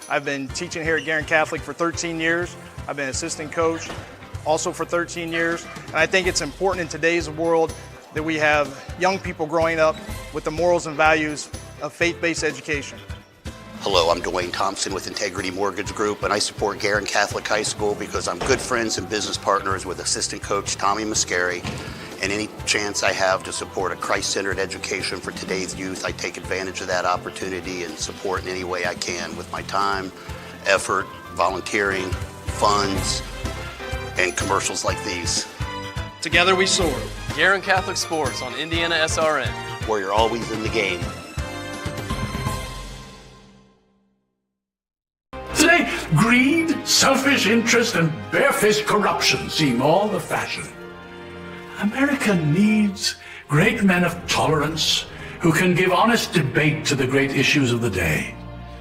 I've been teaching here at Guerin Catholic for 13 years. I've been assistant coach also for 13 years. And I think it's important in today's world that we have young people growing up with the morals and values of faith-based education. Hello, I'm Dwayne Thompson with Integrity Mortgage Group, and I support Guerin Catholic High School because I'm good friends and business partners with assistant coach Tommy Mascari. And any chance I have to support a Christ-centered education for today's youth, I take advantage of that opportunity and support in any way I can with my time, effort, volunteering, funds, and commercials like these. Together we soar. Guerin Catholic Sports on IndianaSRN, where you're always in the game. Today, greed, selfish interest, and barefaced corruption seem all the fashion. America needs great men of tolerance who can give honest debate to the great issues of the day.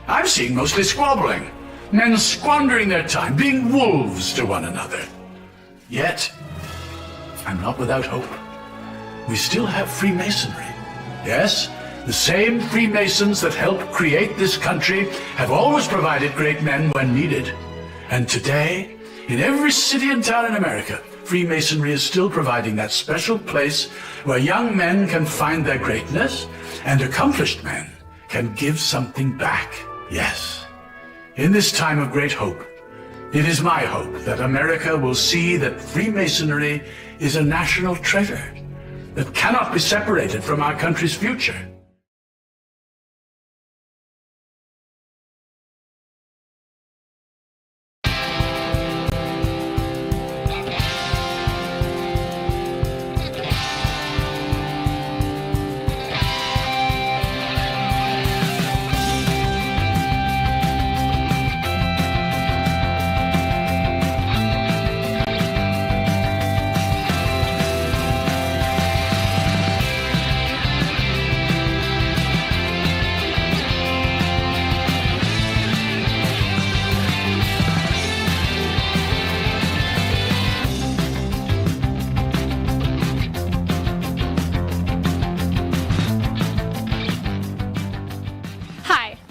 I'm seeing mostly squabbling, men squandering their time, being wolves to one another. Yet, I'm not without hope. We still have Freemasonry. Yes, the same Freemasons that helped create this country have always provided great men when needed. And today, in every city and town in America, Freemasonry is still providing that special place where young men can find their greatness and accomplished men can give something back. Yes, in this time of great hope, it is my hope that America will see that Freemasonry is a national treasure that cannot be separated from our country's future.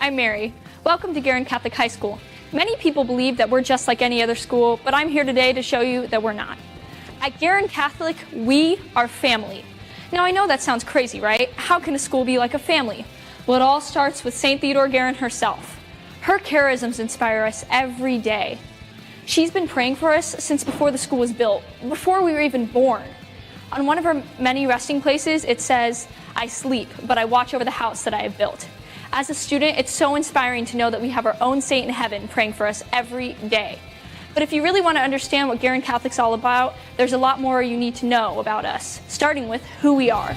I'm Mary. Welcome to Guerin Catholic High School. Many people believe that we're just like any other school, but I'm here today to show you that we're not. At Guerin Catholic, we are family. Now I know that sounds crazy, right? How can a school be like a family? Well, it all starts with St. Theodore Guerin herself. Her charisms inspire us every day. She's been praying for us since before the school was built, before we were even born. On one of her many resting places, it says, "I sleep, but I watch over the house that I have built." As a student, it's so inspiring to know that we have our own saint in heaven praying for us every day. But if you really want to understand what Guerin Catholic's all about, there's a lot more you need to know about us, starting with who we are.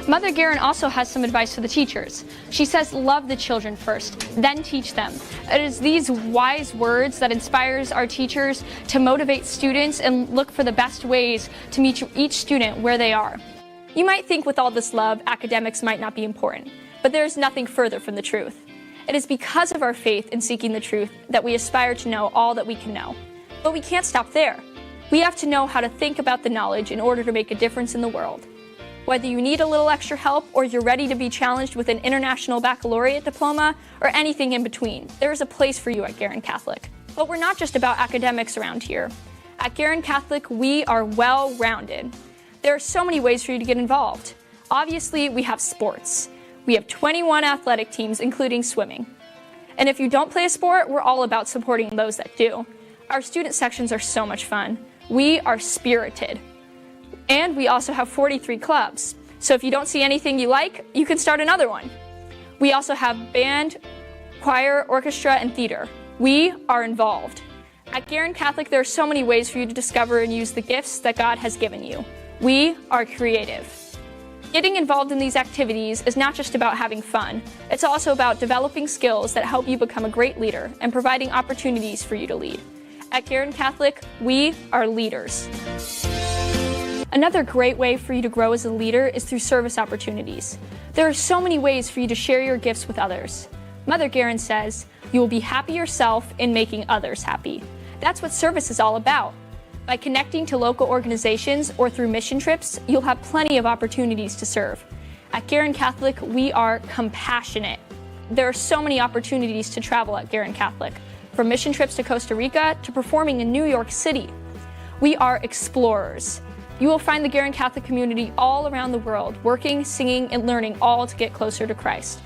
Mother Guerin also has some advice for the teachers. She says, love the children first, then teach them. It is these wise words that inspires our teachers to motivate students and look for the best ways to meet each student where they are. You might think with all this love, academics might not be important, but there is nothing further from the truth. It is because of our faith in seeking the truth that we aspire to know all that we can know. But we can't stop there. We have to know how to think about the knowledge in order to make a difference in the world. Whether you need a little extra help or you're ready to be challenged with an international baccalaureate diploma or anything in between, there is a place for you at Guerin Catholic. But we're not just about academics around here. At Guerin Catholic, we are well-rounded. There are so many ways for you to get involved. Obviously, we have sports. We have 21 athletic teams, including swimming. And if you don't play a sport, we're all about supporting those that do. Our student sections are so much fun. We are spirited. And we also have 43 clubs. So if you don't see anything you like, you can start another one. We also have band, choir, orchestra, and theater. We are involved. At Guerin Catholic, there are so many ways for you to discover and use the gifts that God has given you. We are creative. Getting involved in these activities is not just about having fun. It's also about developing skills that help you become a great leader and providing opportunities for you to lead. At Guerin Catholic, we are leaders. Another great way for you to grow as a leader is through service opportunities. There are so many ways for you to share your gifts with others. Mother Guerin says, you will be happy yourself in making others happy. That's what service is all about. By connecting to local organizations or through mission trips, you'll have plenty of opportunities to serve. At Guerin Catholic, we are compassionate. There are so many opportunities to travel at Guerin Catholic, from mission trips to Costa Rica to performing in New York City. We are explorers. You will find the Guerin Catholic community all around the world, working, singing, and learning, all to get closer to Christ.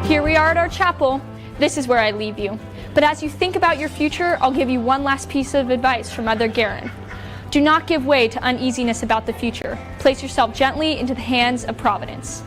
Here we are at our chapel. This is where I leave you. But as you think about your future, I'll give you one last piece of advice from Mother Guerin. Do not give way to uneasiness about the future. Place yourself gently into the hands of Providence.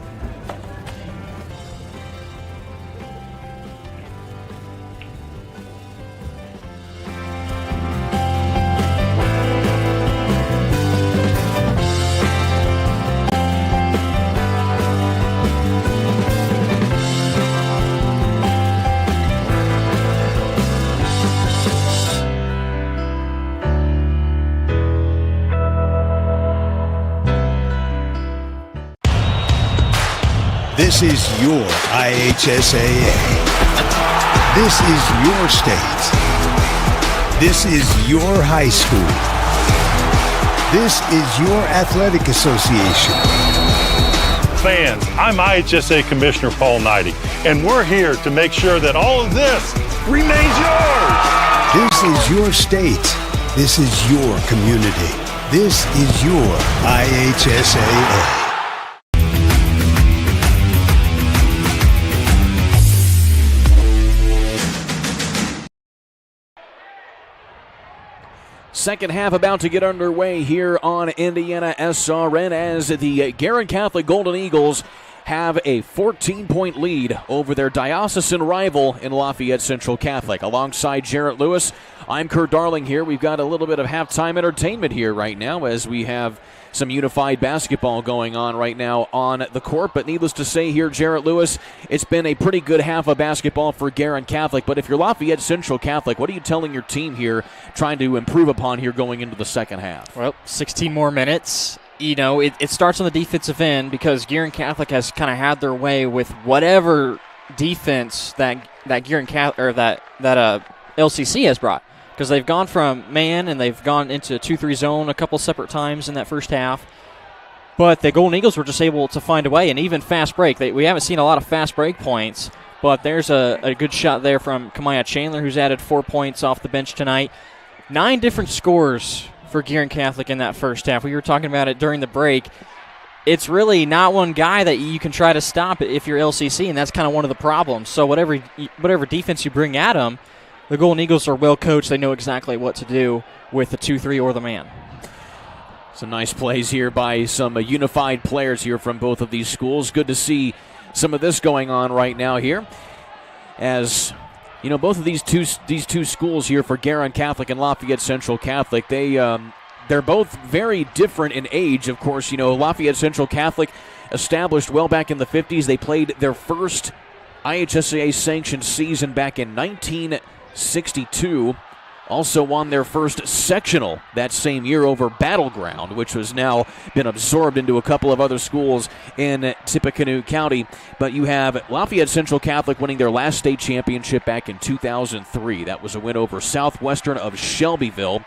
This is your IHSAA. This is your state. This is your high school. This is your athletic association. Fans, I'm IHSAA Commissioner Paul Knighty, and we're here to make sure that all of this remains yours. This is your state. This is your community. This is your IHSAA. Second half about to get underway here on IndianaSRN as the Guerin Catholic Golden Eagles have a 14-point lead over their diocesan rival in Lafayette Central Catholic. Alongside Jarrett Lewis, I'm Kurt Darling here. We've got a little bit of halftime entertainment here right now as we have some unified basketball going on right now on the court. But needless to say here, Jarrett Lewis, it's been a pretty good half of basketball for Guerin Catholic. But if you're Lafayette Central Catholic, what are you telling your team here, trying to improve upon here going into the second half? Well, 16 more minutes. You know, it starts on the defensive end because Guerin Catholic has kind of had their way with whatever defense that Guerin Catholic or that LCC has brought. Because they've gone from man and they've gone into 2-3 zone a couple separate times in that first half. But the Golden Eagles were just able to find a way, and even fast break. We haven't seen a lot of fast break points, but there's a good shot there from Kamaya Chandler, who's added 4 points off the bench tonight. 9 different scores for Guerin Catholic in that first half. We were talking about it during the break. It's really not one guy that you can try to stop if you're LCC, and that's kind of one of the problems. So whatever defense you bring at them, the Golden Eagles are well coached. They know exactly what to do with the 2-3 or the man. Some nice plays here by some unified players here from both of these schools. Good to see some of this going on right now here. As you know, both of these two schools here for Guerin Catholic and Lafayette Central Catholic, they're both very different in age. Of course, you know, Lafayette Central Catholic established well back in the 50s. They played their first IHSAA sanctioned season back in 1962. Also won their first sectional that same year over Battleground, which has now been absorbed into a couple of other schools in Tippecanoe County. But you have Lafayette Central Catholic winning their last state championship back in 2003. That was a win over Southwestern of Shelbyville.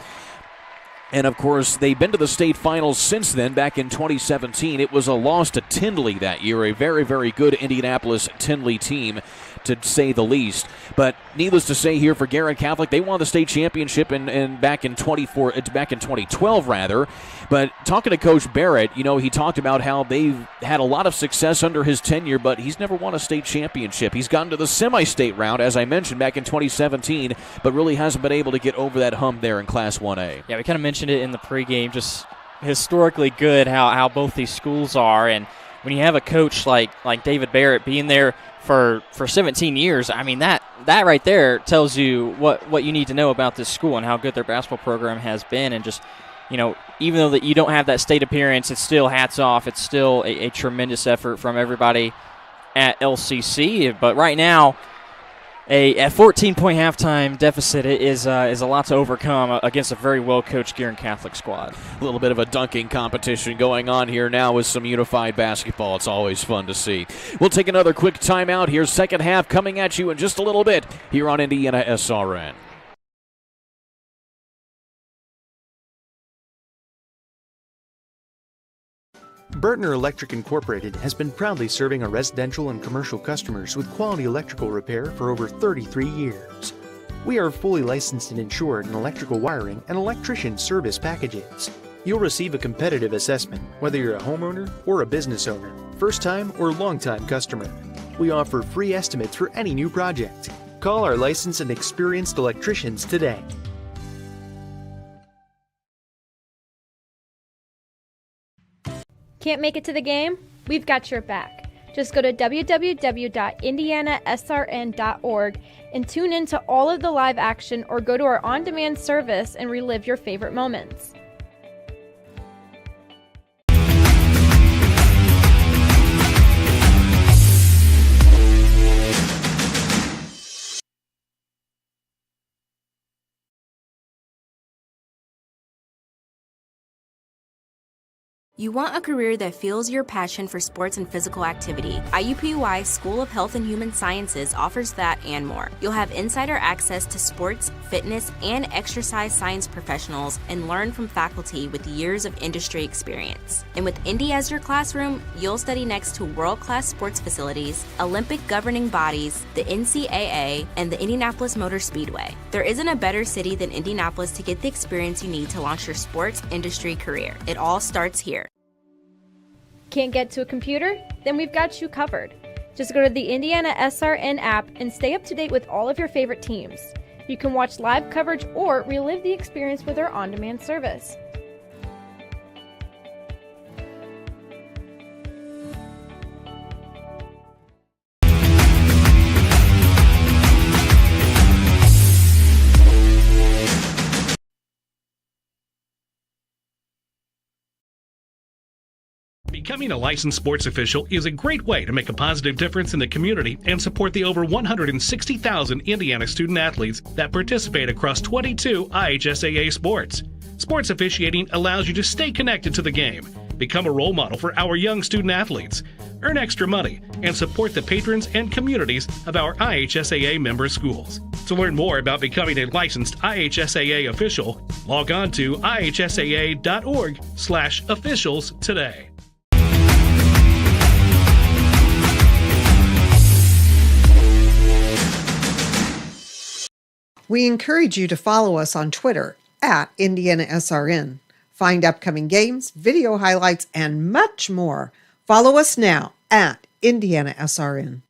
And, of course, they've been to the state finals since then. Back in 2017, it was a loss to Tindley that year, a very, very good Indianapolis-Tindley team, to say the least. But needless to say here for Guerin Catholic, they won the state championship back in 2012 rather. But talking to Coach Barrett, you know, he talked about how they've had a lot of success under his tenure, but he's never won a state championship. He's gotten to the semi-state round, as I mentioned, back in 2017, but really hasn't been able to get over that hump there in Class 1A. Yeah, we kind of mentioned it in the pregame, just historically good how both these schools are. And when you have a coach like David Barrett being there for 17 years, I mean, that right there tells you what you need to know about this school and how good their basketball program has been. And just, you know, even though that you don't have that state appearance, it's still hats off. It's still a tremendous effort from everybody at LCC. But right now, a 14-point halftime deficit is a lot to overcome against a very well-coached Guerin Catholic squad. A little bit of a dunking competition going on here now with some unified basketball. It's always fun to see. We'll take another quick timeout here. Second half coming at you in just a little bit here on IndianaSRN. Bertner Electric Incorporated has been proudly serving our residential and commercial customers with quality electrical repair for over 33 years. We are fully licensed and insured in electrical wiring and electrician service packages. You'll receive a competitive assessment, whether you're a homeowner or a business owner, first-time or long-time customer. We offer free estimates for any new project. Call our licensed and experienced electricians today. Can't make it to the game? We've got your back. Just go to www.IndianaSRN.org and tune in to all of the live action, or go to our on-demand service and relive your favorite moments. You want a career that fuels your passion for sports and physical activity. IUPUI School of Health and Human Sciences offers that and more. You'll have insider access to sports, fitness, and exercise science professionals and learn from faculty with years of industry experience. And with Indy as your classroom, you'll study next to world-class sports facilities, Olympic governing bodies, the NCAA, and the Indianapolis Motor Speedway. There isn't a better city than Indianapolis to get the experience you need to launch your sports industry career. It all starts here. Can't get to a computer? Then we've got you covered. Just go to the IndianaSRN app and stay up to date with all of your favorite teams. You can watch live coverage or relive the experience with our on-demand service. Becoming a licensed sports official is a great way to make a positive difference in the community and support the over 160,000 Indiana student athletes that participate across 22 IHSAA sports. Sports officiating allows you to stay connected to the game, become a role model for our young student athletes, earn extra money, and support the patrons and communities of our IHSAA member schools. To learn more about becoming a licensed IHSAA official, log on to ihsaa.org/officials today. We encourage you to follow us on Twitter at IndianaSRN. Find upcoming games, video highlights, and much more. Follow us now at IndianaSRN.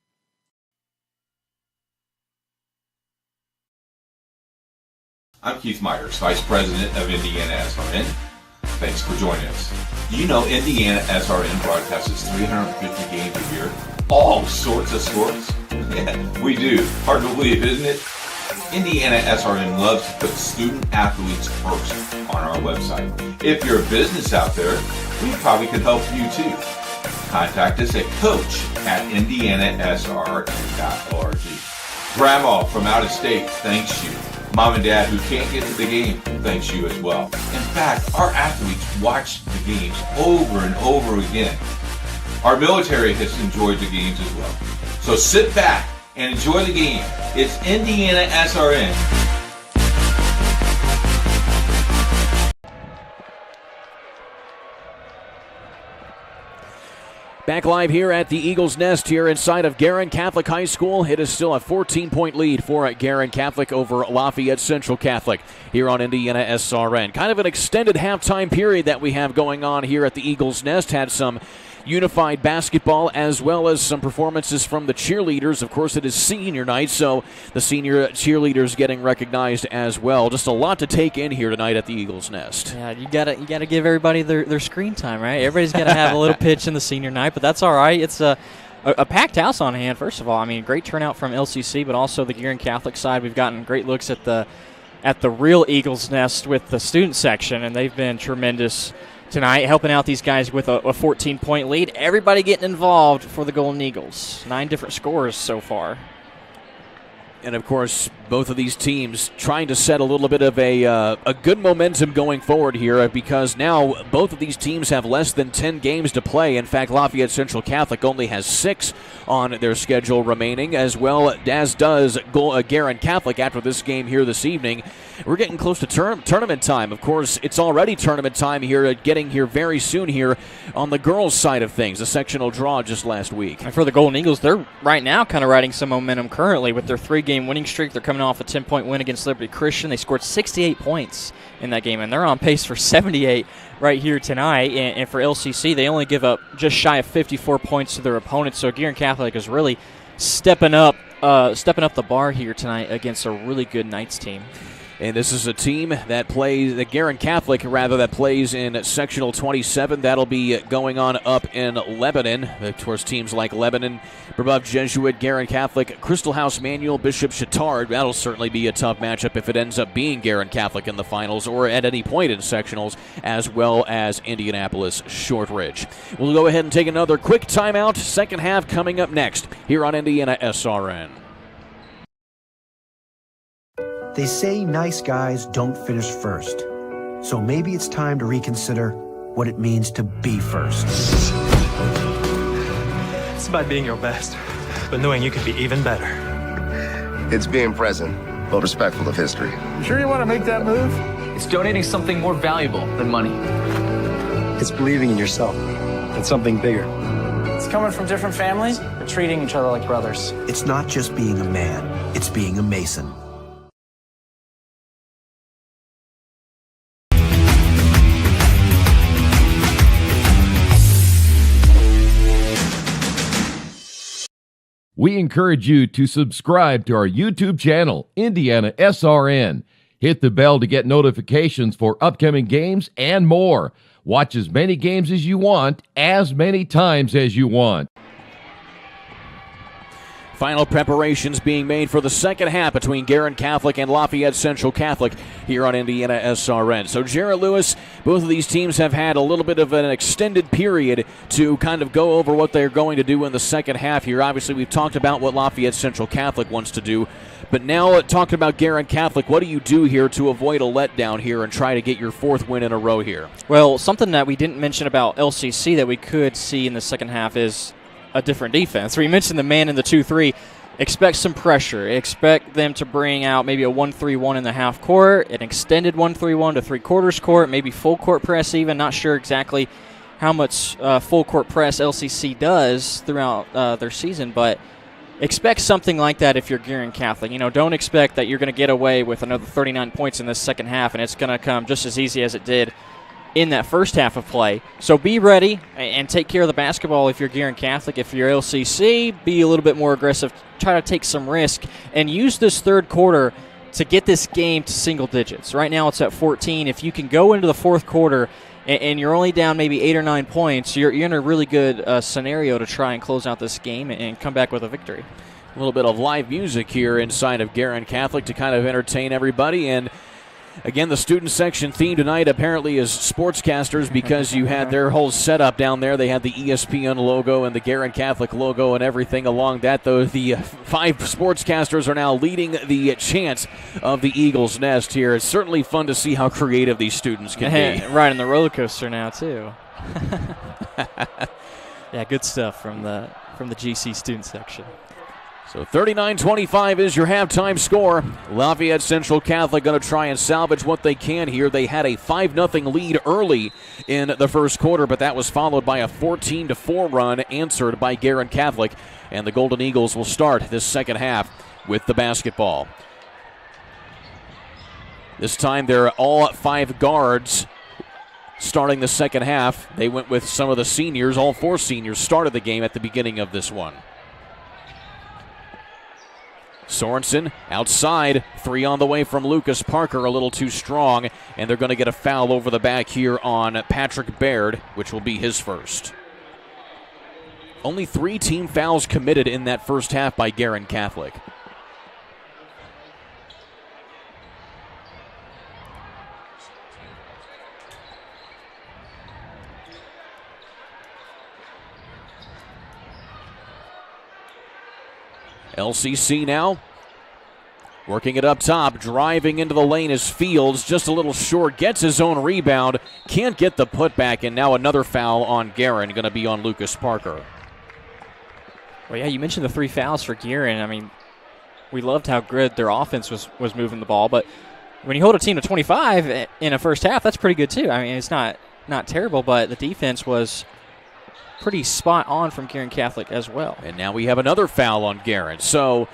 I'm Keith Myers, Vice President of IndianaSRN. Thanks for joining us. You know IndianaSRN broadcasts 350 games a year, all sorts of sports. Yeah, we do. Hard to believe, isn't it? IndianaSRN loves to put student athletes first on our website. If you're a business out there, we probably can help you too. Contact us at coach@IndianaSRN.org. Grandma from out of state thanks you. Mom and Dad who can't get to the game thanks you as well. In fact, our athletes watch the games over and over again. Our military has enjoyed the games as well. So sit back and enjoy the game. It's IndianaSRN. Back live here at the Eagles Nest here inside of Guerin Catholic High School. It is still a 14-point lead for Guerin Catholic over Lafayette Central Catholic here on IndianaSRN. Kind of an extended halftime period that we have going on here at the Eagles Nest. Had some unified basketball as well as some performances from the cheerleaders. Of course, it is senior night, so the senior cheerleaders getting recognized as well. Just a lot to take in here tonight at the Eagles Nest. Yeah, you gotta give everybody their screen time, right? Everybody's got to have a little pitch in the senior night, but that's all right. It's a packed house on hand, first of all. I mean, great turnout from LCC, but also the Guerin Catholic side. We've gotten great looks at the real Eagles Nest with the student section, and they've been tremendous tonight, helping out these guys with a 14-point lead. Everybody getting involved for the Golden Eagles. 9 different scores so far. And, of course, both of these teams trying to set a little bit of a good momentum going forward here, because now both of these teams have less than 10 games to play. In fact, Lafayette Central Catholic only has 6 on their schedule remaining, as well as does Guerin Catholic after this game here this evening. We're getting close to tournament time. Of course, it's already tournament time here, getting here very soon here on the girls' side of things. The sectional draw just last week. And for the Golden Eagles, they're right now kind of riding some momentum currently with their 3-game winning streak. They're coming off a 10-point win against Liberty Christian. They scored 68 points in that game, and they're on pace for 78 right here tonight. And for LCC, they only give up just shy of 54 points to their opponents. So Guerin Catholic is really stepping up the bar here tonight against a really good Knights team. And this is a team that plays, the Guerin Catholic, rather, that plays in Sectional 27. That'll be going on up in Lebanon. Of course, teams like Lebanon, Brebeuf Jesuit, Guerin Catholic, Crystal House Manual, Bishop Chittard. That'll certainly be a tough matchup if it ends up being Guerin Catholic in the finals or at any point in sectionals, as well as Indianapolis Shortridge. We'll go ahead and take another quick timeout. Second half coming up next here on IndianaSRN. They say nice guys don't finish first. So maybe it's time to reconsider what it means to be first. It's about being your best, but knowing you can be even better. It's being present, but respectful of history. You sure you want to make that move? It's donating something more valuable than money. It's believing in yourself and something bigger. It's coming from different families, but treating each other like brothers. It's not just being a man, it's being a Mason. We encourage you to subscribe to our YouTube channel, IndianaSRN. Hit the bell to get notifications for upcoming games and more. Watch as many games as you want, as many times as you want. Final preparations being made for the second half between Guerin Catholic and Lafayette Central Catholic here on IndianaSRN. So, Jared Lewis, both of these teams have had a little bit of an extended period to kind of go over what they're going to do in the second half here. Obviously, we've talked about what Lafayette Central Catholic wants to do, but now talking about Guerin Catholic, what do you do here to avoid a letdown here and try to get your 4th win in a row here? Well, something that we didn't mention about LCC that we could see in the second half is a different defense. We mentioned the man in the 2-3. Expect some pressure. Expect them to bring out maybe a 1-3-1 in the half court, an extended 1-3-1 to 3/4 court, maybe full court press even. Not sure exactly how much full court press LCC does throughout their season, but expect something like that if you're Guerin Catholic. You know, don't expect that you're going to get away with another 39 points in this second half, and it's going to come just as easy as it did in that first half of play. So be ready and take care of the basketball if you're Guerin Catholic. If you're LCC, be a little bit more aggressive. Try to take some risk and use this third quarter to get this game to single digits. Right now it's at 14. If you can go into the fourth quarter and you're only down maybe 8 or 9 points, you're in a really good scenario to try and close out this game and come back with a victory. A little bit of live music here inside of Guerin Catholic to kind of entertain everybody. And again, the student section theme tonight apparently is sportscasters, because you had their whole setup down there. They had the ESPN logo and the Guerin Catholic logo and everything along that. Though the 5 sportscasters are now leading the chant of the Eagles' Nest here. It's certainly fun to see how creative these students can be. Riding the roller coaster now too. Yeah, good stuff from the GC student section. So 39-25 is your halftime score. Lafayette Central Catholic going to try and salvage what they can here. They had a 5-0 lead early in the first quarter, but that was followed by a 14-4 run answered by Guerin Catholic. And the Golden Eagles will start this second half with the basketball. This time they're all 5 guards starting the second half. They went with some of the seniors. All 4 seniors started the game at the beginning of this one. Sorensen outside, 3 on the way from Lucas Parker, a little too strong, and they're going to get a foul over the back here on Patrick Baird, which will be his first. Only 3 team fouls committed in that first half by Guerin Catholic. LCC now Working it up top, driving into the lane is Fields, just a little short, gets his own rebound, can't get the putback, and now another foul on Guerin, going to be on Lucas Parker. Well, yeah, you mentioned the 3 fouls for Guerin. I mean, we loved how good their offense was moving the ball, but when you hold a team to 25 in a first half, that's pretty good too. I mean, it's not terrible, but the defense was pretty spot on from Guerin Catholic as well. And now we have another foul on Guerin. So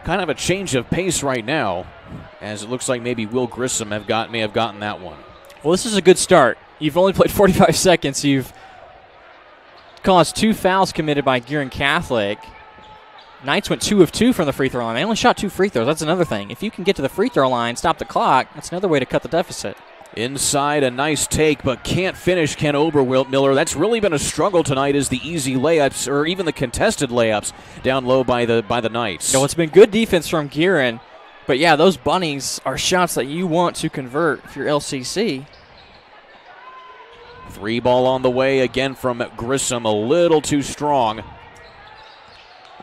kind of a change of pace right now, as it looks like maybe Will Grissom may have gotten that one. Well, this is a good start. You've only played 45 seconds. You've caused 2 fouls committed by Guerin Catholic. Knights went 2 of 2 from the free throw line. They only shot 2 free throws. That's another thing. If you can get to the free throw line, stop the clock, that's another way to cut the deficit. Inside, a nice take, but can't finish Ken Obermiller. That's really been a struggle tonight, is the easy layups, or even the contested layups down low by the Knights. Well, it's been good defense from Guerin, but yeah, those bunnies are shots that you want to convert if you're LCC. 3 ball on the way again from Grissom, a little too strong.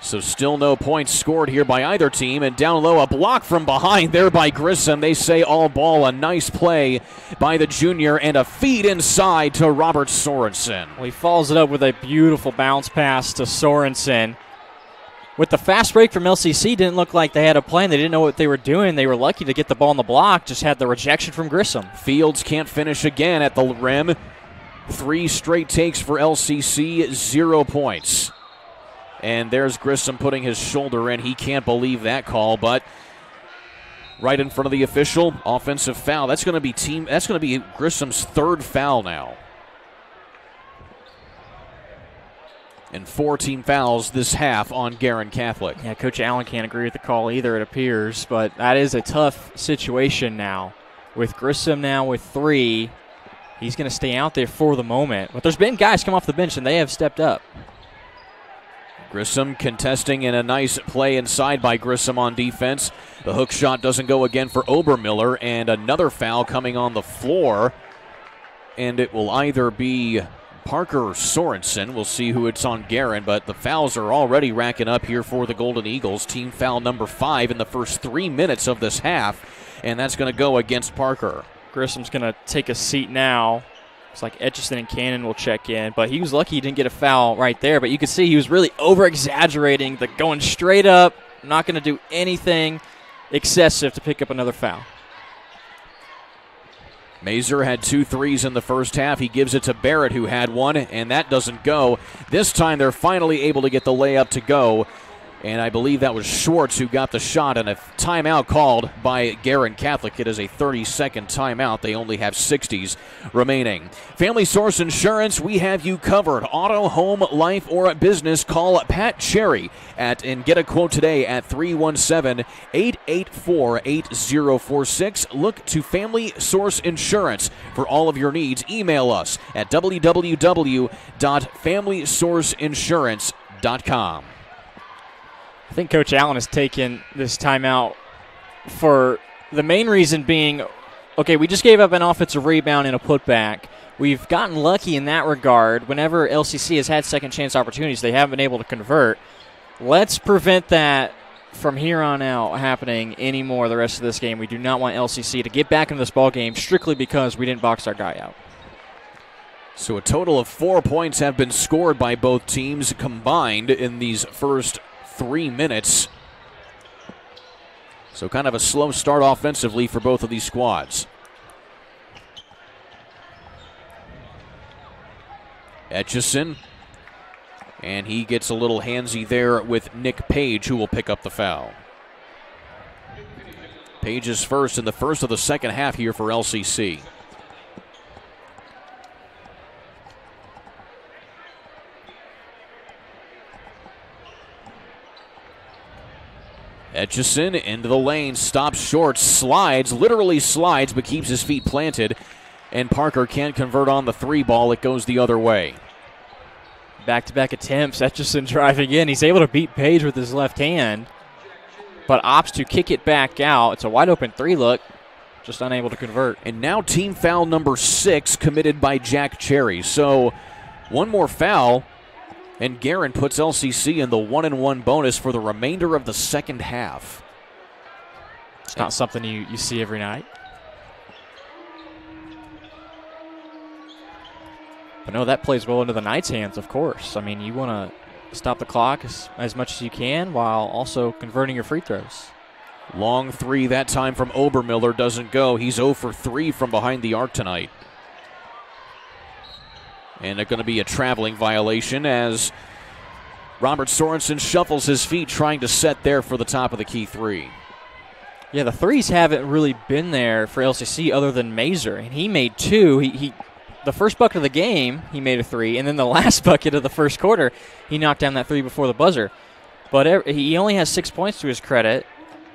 So still no points scored here by either team. And down low, a block from behind there by Grissom. They say all ball. A nice play by the junior and a feed inside to Robert Sorensen. Well, he follows it up with a beautiful bounce pass to Sorensen. With the fast break from LCC, didn't look like they had a plan. They didn't know what they were doing. They were lucky to get the ball on the block, just had the rejection from Grissom. Fields can't finish again at the rim. 3 straight takes for LCC, 0 points. And there's Grissom putting his shoulder in. He can't believe that call, but right in front of the official, offensive foul. That's going to be Grissom's 3rd foul now. And 4 team fouls this half on Guerin Catholic. Yeah, Coach Allen can't agree with the call either, it appears, but that is a tough situation now. With Grissom now with 3, he's going to stay out there for the moment. But there's been guys come off the bench, and they have stepped up. Grissom contesting in a nice play inside by Grissom on defense. The hook shot doesn't go again for Obermiller, and another foul coming on the floor. And it will either be Parker or Sorensen. We'll see who it's on Guerin, but the fouls are already racking up here for the Golden Eagles. Team foul number 5 in the first 3 minutes of this half, and that's going to go against Parker. Grissom's going to take a seat now. It's like Etchison and Cannon will check in, but he was lucky he didn't get a foul right there. But you could see he was really over-exaggerating, going straight up, not going to do anything excessive to pick up another foul. Mazer had 2 threes in the first half. He gives it to Barrett, who had 1, and that doesn't go. This time they're finally able to get the layup to go. And I believe that was Schwartz who got the shot, and a timeout called by Guerin Catholic. It is a 30-second timeout. They only have 60s remaining. Family Source Insurance, we have you covered. Auto, home, life, or business, call Pat Cherry and get a quote today at 317-884-8046. Look to Family Source Insurance for all of your needs. Email us at www.familysourceinsurance.com. I think Coach Allen has taken this timeout for the main reason being, okay, we just gave up an offensive rebound and a putback. We've gotten lucky in that regard. Whenever LCC has had second chance opportunities, they haven't been able to convert. Let's prevent that from here on out happening anymore the rest of this game. We do not want LCC to get back into this ball game strictly because we didn't box our guy out. So a total of 4 points have been scored by both teams combined in these first 3 minutes. So kind of a slow start offensively for both of these squads. Etchison, and he gets a little handsy there with Nick Page, who will pick up the foul. Page is first in the first of the second half here for LCC. Etchison into the lane, stops short, slides, literally slides, but keeps his feet planted. And Parker can't convert on the 3 ball. It goes the other way. Back-to-back attempts. Etchison driving in. He's able to beat Page with his left hand, but opts to kick it back out. It's a wide-open 3 look, just unable to convert. And now team foul number 6 committed by Jack Cherry. So one more foul, and Guerin puts LCC in the 1-1 bonus for the remainder of the second half. It's not something you see every night. But no, that plays well into the Knights' hands, of course. I mean, you want to stop the clock as much as you can while also converting your free throws. Long three that time from Obermiller doesn't go. He's 0 for 3 from behind the arc tonight. And it's going to be a traveling violation as Robert Sorensen shuffles his feet trying to set there for the top of the key three. Yeah, the threes haven't really been there for LCC other than Mazer, and he made 2. He the first bucket of the game, he made a 3, and then the last bucket of the first quarter, he knocked down that 3 before the buzzer. But he only has 6 points to his credit,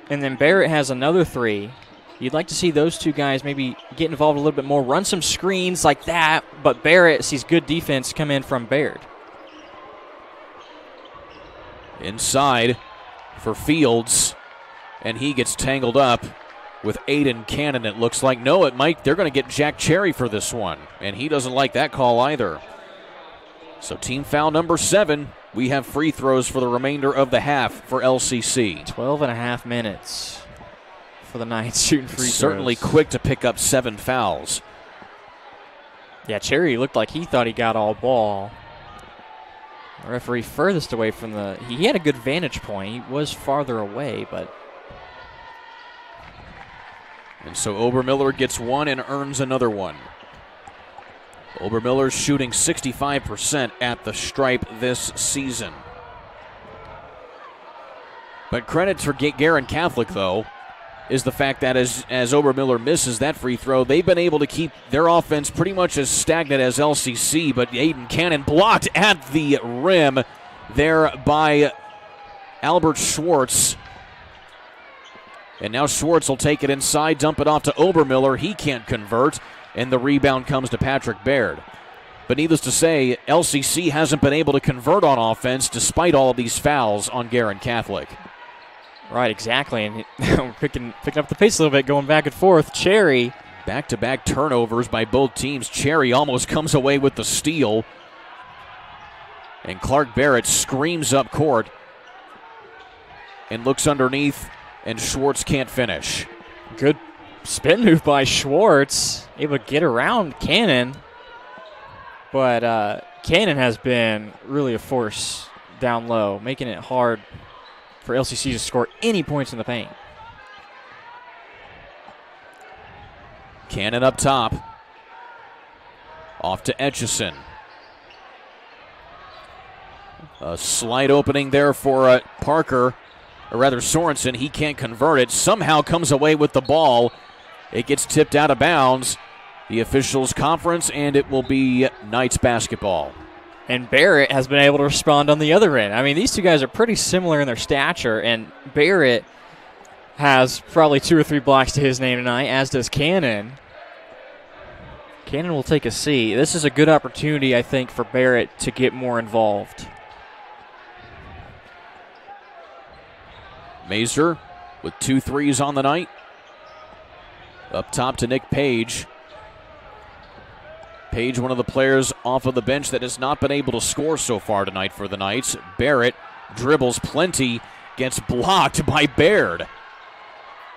and then Barrett has another 3. You'd like to see those two guys maybe get involved a little bit more, run some screens like that, but Barrett sees good defense come in from Baird. Inside for Fields, and he gets tangled up with Aiden Cannon, it looks like. No, it might. They're going to get Jack Cherry for this one, and he doesn't like that call either. So team foul number 7. We have free throws for the remainder of the half for LCC. 12 and a half minutes for the Knights shooting free throws. Certainly quick to pick up 7 fouls. Yeah, Cherry looked like he thought he got all ball. The referee furthest away from he had a good vantage point. He was farther away, but. And so Obermiller gets 1 and earns another one. Obermiller's shooting 65% at the stripe this season. But credit for Guerin Catholic, though, is the fact that as Obermiller misses that free throw, they've been able to keep their offense pretty much as stagnant as LCC, but Aiden Cannon blocked at the rim there by Albert Schwartz. And now Schwartz will take it inside, dump it off to Obermiller. He can't convert, and the rebound comes to Patrick Baird. But needless to say, LCC hasn't been able to convert on offense despite all of these fouls on Guerin Catholic. Right, exactly. And we're picking up the pace a little bit, going back and forth. Cherry. Back-to-back turnovers by both teams. Cherry almost comes away with the steal. And Clark Barrett screams up court and looks underneath, and Schwartz can't finish. Good spin move by Schwartz. Able to get around Cannon. But Cannon has been really a force down low, making it hard for LCC to score any points in the paint. Cannon up top. Off to Etchison. A slight opening there for Parker, or rather Sorensen. He can't convert it. Somehow comes away with the ball. It gets tipped out of bounds. The officials' conference, and it will be Knights basketball. And Barrett has been able to respond on the other end. I mean, these two guys are pretty similar in their stature, and Barrett has probably 2 or 3 blocks to his name tonight, as does Cannon. Cannon will take a seat. This is a good opportunity, I think, for Barrett to get more involved. Mazer with 2 threes on the night. Up top to Nick Page. Page, one of the players off of the bench that has not been able to score so far tonight for the Knights. Barrett dribbles plenty, gets blocked by Baird.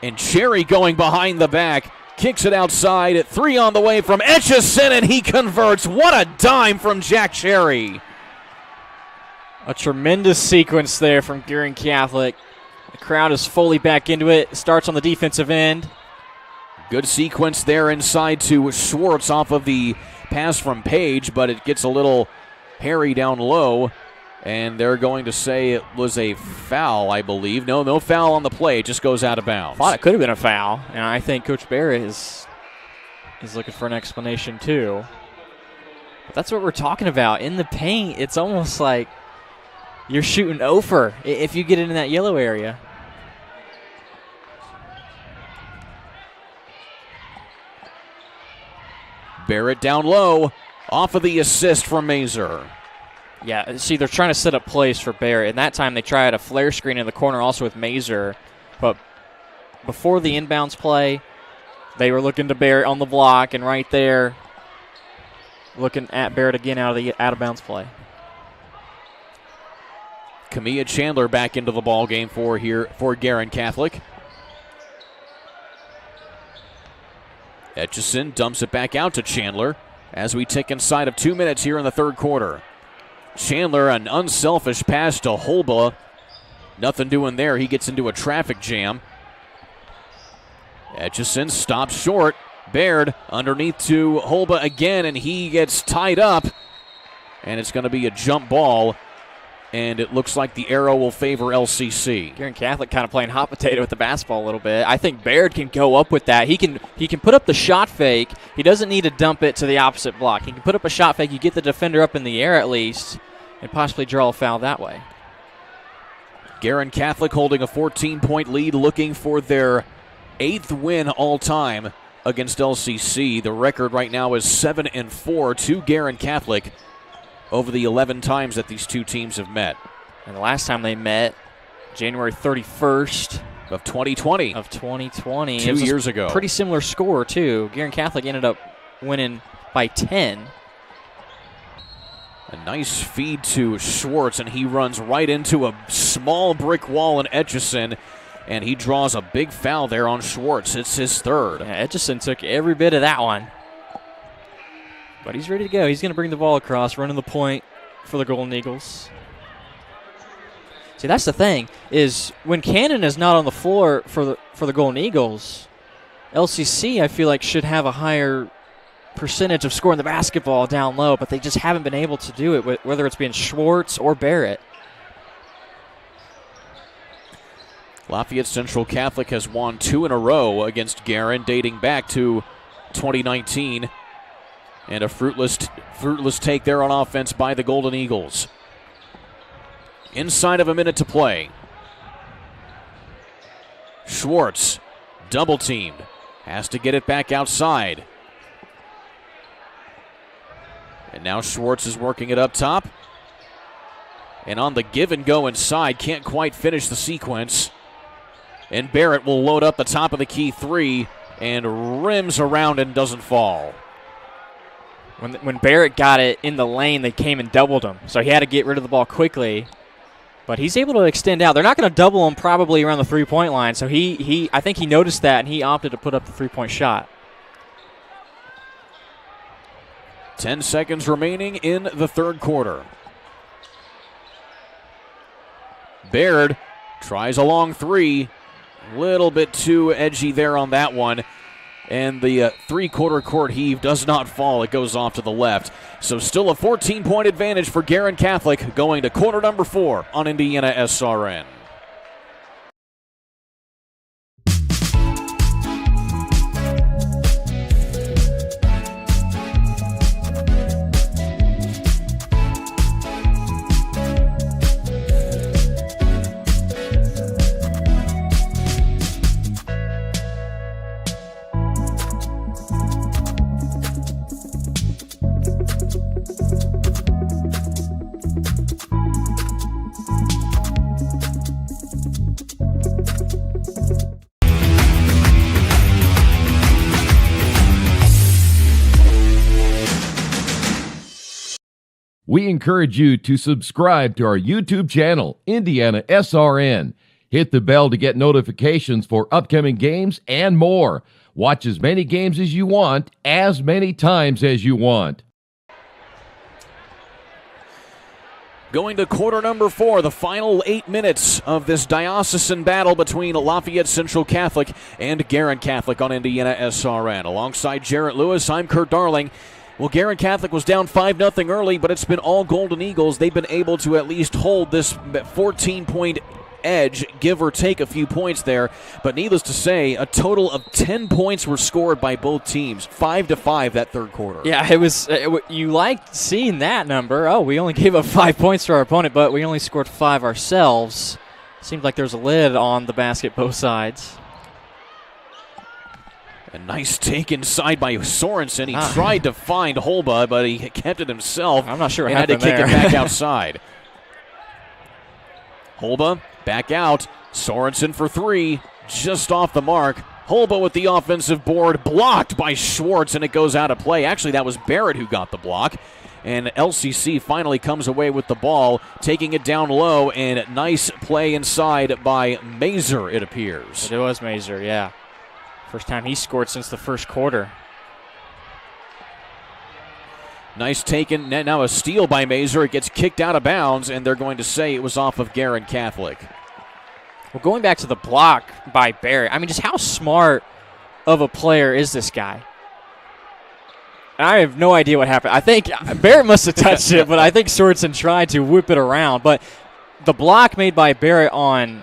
And Cherry going behind the back, kicks it outside. 3 on the way from Etchison, and he converts. What a dime from Jack Cherry. A tremendous sequence there from Guerin Catholic. The crowd is fully back into it. Starts on the defensive end. Good sequence there inside to Schwartz off of the pass from Page, but it gets a little hairy down low, and they're going to say it was a foul, I believe. No foul on the play. It just goes out of bounds. Thought it could have been a foul, and I think Coach Barrett is looking for an explanation too. But that's what we're talking about. In the paint, it's almost like you're shooting over if you get into that yellow area. Barrett down low, off of the assist from Mazer. Yeah, see, they're trying to set up plays for Barrett, and that time they tried a flare screen in the corner also with Mazer. But before the inbounds play, they were looking to Barrett on the block, and right there, looking at Barrett again out of bounds play. Kamia Chandler back into the ball game for Guerin Catholic. Etchison dumps it back out to Chandler as we tick inside of 2 minutes here in the third quarter. Chandler, an unselfish pass to Holba. Nothing doing there. He gets into a traffic jam. Etchison stops short. Baird underneath to Holba again, and he gets tied up. And it's going to be a jump ball. And it looks like the arrow will favor LCC. Guerin Catholic kind of playing hot potato with the basketball a little bit. I think Baird can go up with that. He can put up the shot fake. He doesn't need to dump it to the opposite block. He can put up a shot fake. You get the defender up in the air at least and possibly draw a foul that way. Guerin Catholic holding a 14-point lead, looking for their 8th win all time against LCC. The record right now is 7-4 to Guerin Catholic over the 11 times that these two teams have met. And the last time they met, January 31st of 2020. 2 years ago. Pretty similar score, too. Guerin Catholic ended up winning by 10. A nice feed to Schwartz, and he runs right into a small brick wall in Etchison, and he draws a big foul there on Schwartz. It's his third. Yeah, Etchison took every bit of that one. But he's ready to go. He's going to bring the ball across, running the point for the Golden Eagles. See, that's the thing, is when Cannon is not on the floor for the Golden Eagles, LCC, I feel like, should have a higher percentage of scoring the basketball down low, but they just haven't been able to do it, whether it's been Schwartz or Barrett. Lafayette Central Catholic has won 2 in a row against Guerin, dating back to 2019. And a fruitless take there on offense by the Golden Eagles. Inside of a minute to play. Schwartz, double teamed, has to get it back outside. And now Schwartz is working it up top. And on the give and go inside, can't quite finish the sequence. And Barrett will load up the top of the key three and rims around and doesn't fall. When Barrett got it in the lane, they came and doubled him. So he had to get rid of the ball quickly. But he's able to extend out. They're not going to double him probably around the three-point line. So I think he noticed that, and he opted to put up the three-point shot. 10 seconds remaining in the third quarter. Baird tries a long three. A little bit too edgy there on that one. And the three-quarter court heave does not fall. It goes off to the left. So still a 14-point advantage for Guerin Catholic going to quarter number 4 on IndianaSRN. We encourage you to subscribe to our YouTube channel, IndianaSRN. Hit the bell to get notifications for upcoming games and more. Watch as many games as you want, as many times as you want. Going to quarter number 4, the final 8 minutes of this diocesan battle between Lafayette Central Catholic and Guerin Catholic on IndianaSRN. Alongside Jarrett Lewis, I'm Kurt Darling. Well, Guerin Catholic was down 5-0 early, but it's been all Golden Eagles. They've been able to at least hold this 14-point edge, give or take a few points there. But needless to say, a total of 10 points were scored by both teams, 5-5 that third quarter. Yeah, you liked seeing that number. Oh, we only gave up 5 points to our opponent, but we only scored 5 ourselves. Seemed like there's a lid on the basket both sides. A nice take inside by Sorensen. He tried to find Holba, but he kept it himself. I'm not sure what and had to happened kick there. it back outside. Holba back out. Sorensen for 3, just off the mark. Holba with the offensive board, blocked by Schwartz, and it goes out of play. Actually, that was Barrett who got the block. And LCC finally comes away with the ball, taking it down low, and nice play inside by Mazer, it appears. It was Mazer, yeah. First time he scored since the first quarter. Nice taken. Now a steal by Mazer. It gets kicked out of bounds, and they're going to say it was off of Guerin Catholic. Well, going back to the block by Barrett, I mean, just how smart of a player is this guy? I have no idea what happened. I think Barrett must have touched it, but I think Sorensen tried to whip it around. But the block made by Barrett on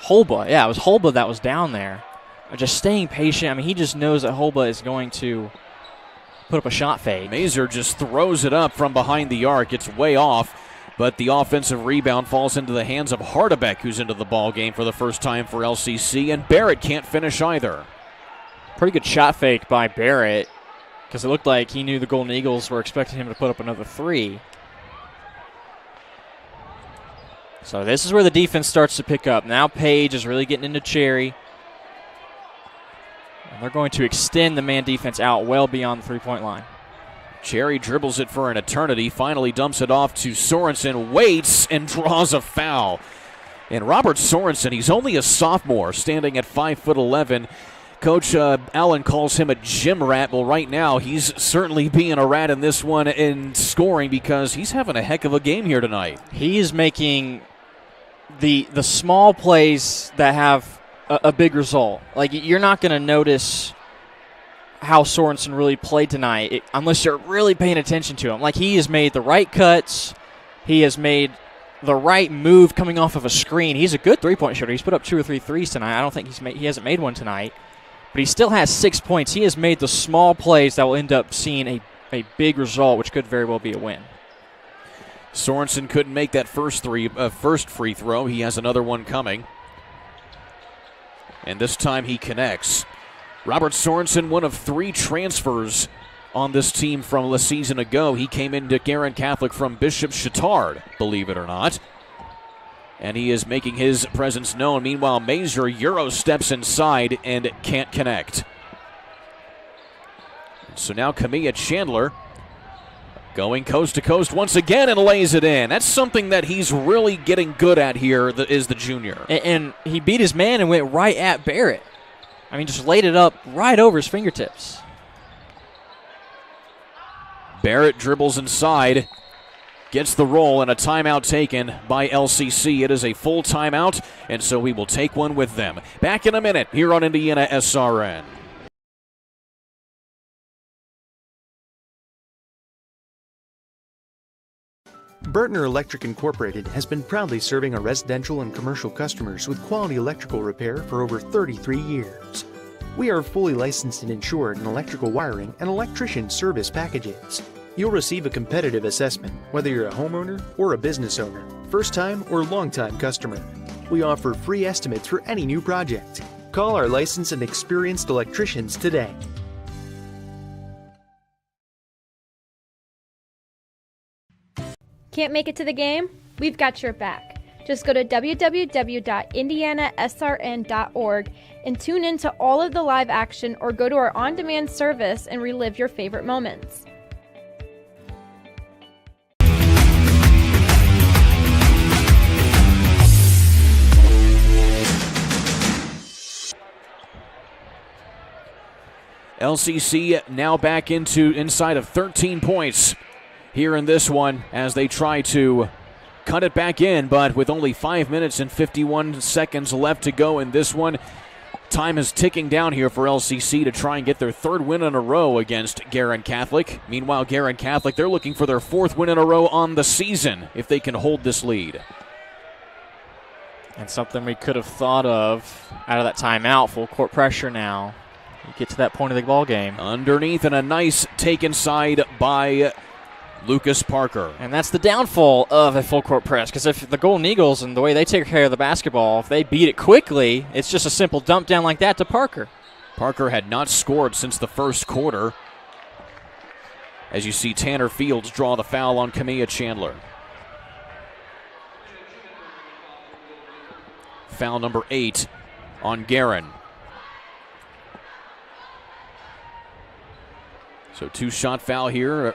Holba, yeah, it was Holba that was down there. Just staying patient. I mean, he just knows that Holba is going to put up a shot fade. Mazer just throws it up from behind the arc. It's way off, but the offensive rebound falls into the hands of Hardebeck, who's into the ball game for the first time for LCC, and Barrett can't finish either. Pretty good shot fake by Barrett because it looked like he knew the Golden Eagles were expecting him to put up another three. So this is where the defense starts to pick up. Now Page is really getting into Cherry. And they're going to extend the man defense out well beyond the three-point line. Cherry dribbles it for an eternity, finally dumps it off to Sorensen, waits, and draws a foul. And Robert Sorensen, he's only a sophomore, standing at 5'11". Coach Allen calls him a gym rat. Well, right now, he's certainly being a rat in this one in scoring because he's having a heck of a game here tonight. He is making the small plays that have a big result. Like, you're not going to notice how Sorensen really played tonight unless you're really paying attention to him. Like, he has made the right cuts. He has made the right move coming off of a screen. He's a good three-point shooter. He's put up 2 or 3 threes tonight. I don't think he hasn't made one tonight. But he still has 6 points. He has made the small plays that will end up seeing a big result, which could very well be a win. Sorensen couldn't make that first free throw. He has another one coming. And this time he connects. Robert Sorensen, one of 3 transfers on this team from a season ago. He came into Guerin Catholic from Bishop Chittard, believe it or not. And he is making his presence known. Meanwhile, Mazer Euro steps inside and can't connect. So now Camilla Chandler going coast to coast once again and lays it in. That's something that he's really getting good at here, is the junior. And he beat his man and went right at Barrett. I mean, just laid it up right over his fingertips. Barrett dribbles inside. Gets the roll and a timeout taken by LCC. It is a full timeout, and so we will take one with them. Back in a minute here on IndianaSRN. Burtner Electric Incorporated has been proudly serving our residential and commercial customers with quality electrical repair for over 33 years. We are fully licensed and insured in electrical wiring and electrician service packages. You'll receive a competitive assessment, whether you're a homeowner or a business owner, first-time or long-time customer. We offer free estimates for any new project. Call our licensed and experienced electricians today. Can't make it to the game? We've got your back. Just go to www.IndianaSRN.org and tune in to all of the live action or go to our on-demand service and relive your favorite moments. LCC now back inside of 13 points here in this one as they try to cut it back in, but with only 5 minutes and 51 seconds left to go in this one, time is ticking down here for LCC to try and get their 3rd win in a row against Guerin Catholic. Meanwhile, Guerin Catholic, they're looking for their 4th win in a row on the season if they can hold this lead. And something we could have thought of out of that timeout, full court pressure now. You get to that point of the ball game. Underneath and a nice take inside by Lucas Parker. And that's the downfall of a full court press, because if the Golden Eagles and the way they take care of the basketball, if they beat it quickly, it's just a simple dump down like that to Parker. Parker had not scored since the first quarter. As you see Tanner Fields draw the foul on Camilla Chandler. Foul number 8 on Guerin. So 2-shot foul here.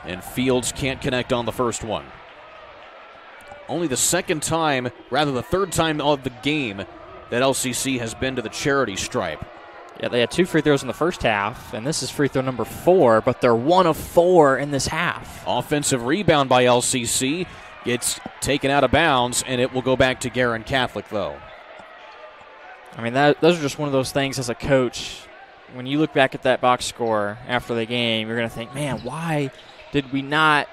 And Fields can't connect on the first one. Only the 2nd time, rather the 3rd time of the game that LCC has been to the charity stripe. Yeah, they had 2 free throws in the first half, and this is free throw number 4, but they're 1 of 4 in this half. Offensive rebound by LCC. Gets taken out of bounds, and it will go back to Guerin Catholic, though. I mean, those are just one of those things as a coach. When you look back at that box score after the game, you're going to think, man, why did we not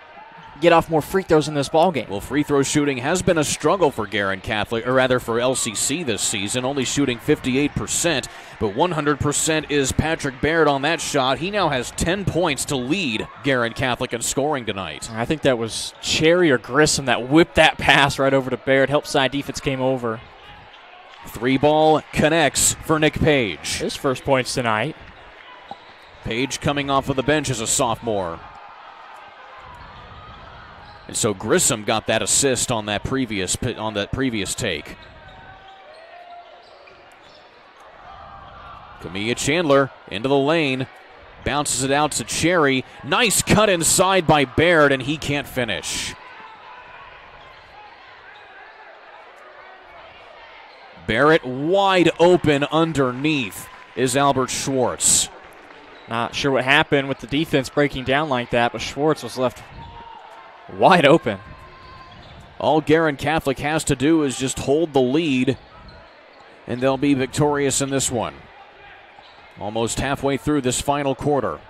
get off more free throws in this ballgame? Well, free throw shooting has been a struggle for Guerin Catholic, or rather for LCC this season, only shooting 58%, but 100% is Patrick Baird on that shot. He now has 10 points to lead Guerin Catholic in scoring tonight. I think that was Cherry or Grissom that whipped that pass right over to Baird. Help side defense came over. 3 ball connects for Nick Page. His first points tonight. Page coming off of the bench as a sophomore. And so Grissom got that assist on that previous take. Camilla Chandler into the lane. Bounces it out to Cherry. Nice cut inside by Baird, and he can't finish. Barrett wide open underneath is Albert Schwartz. Not sure what happened with the defense breaking down like that, but Schwartz was left wide open. All Guerin Catholic has to do is just hold the lead, and they'll be victorious in this one. Almost halfway through this final quarter.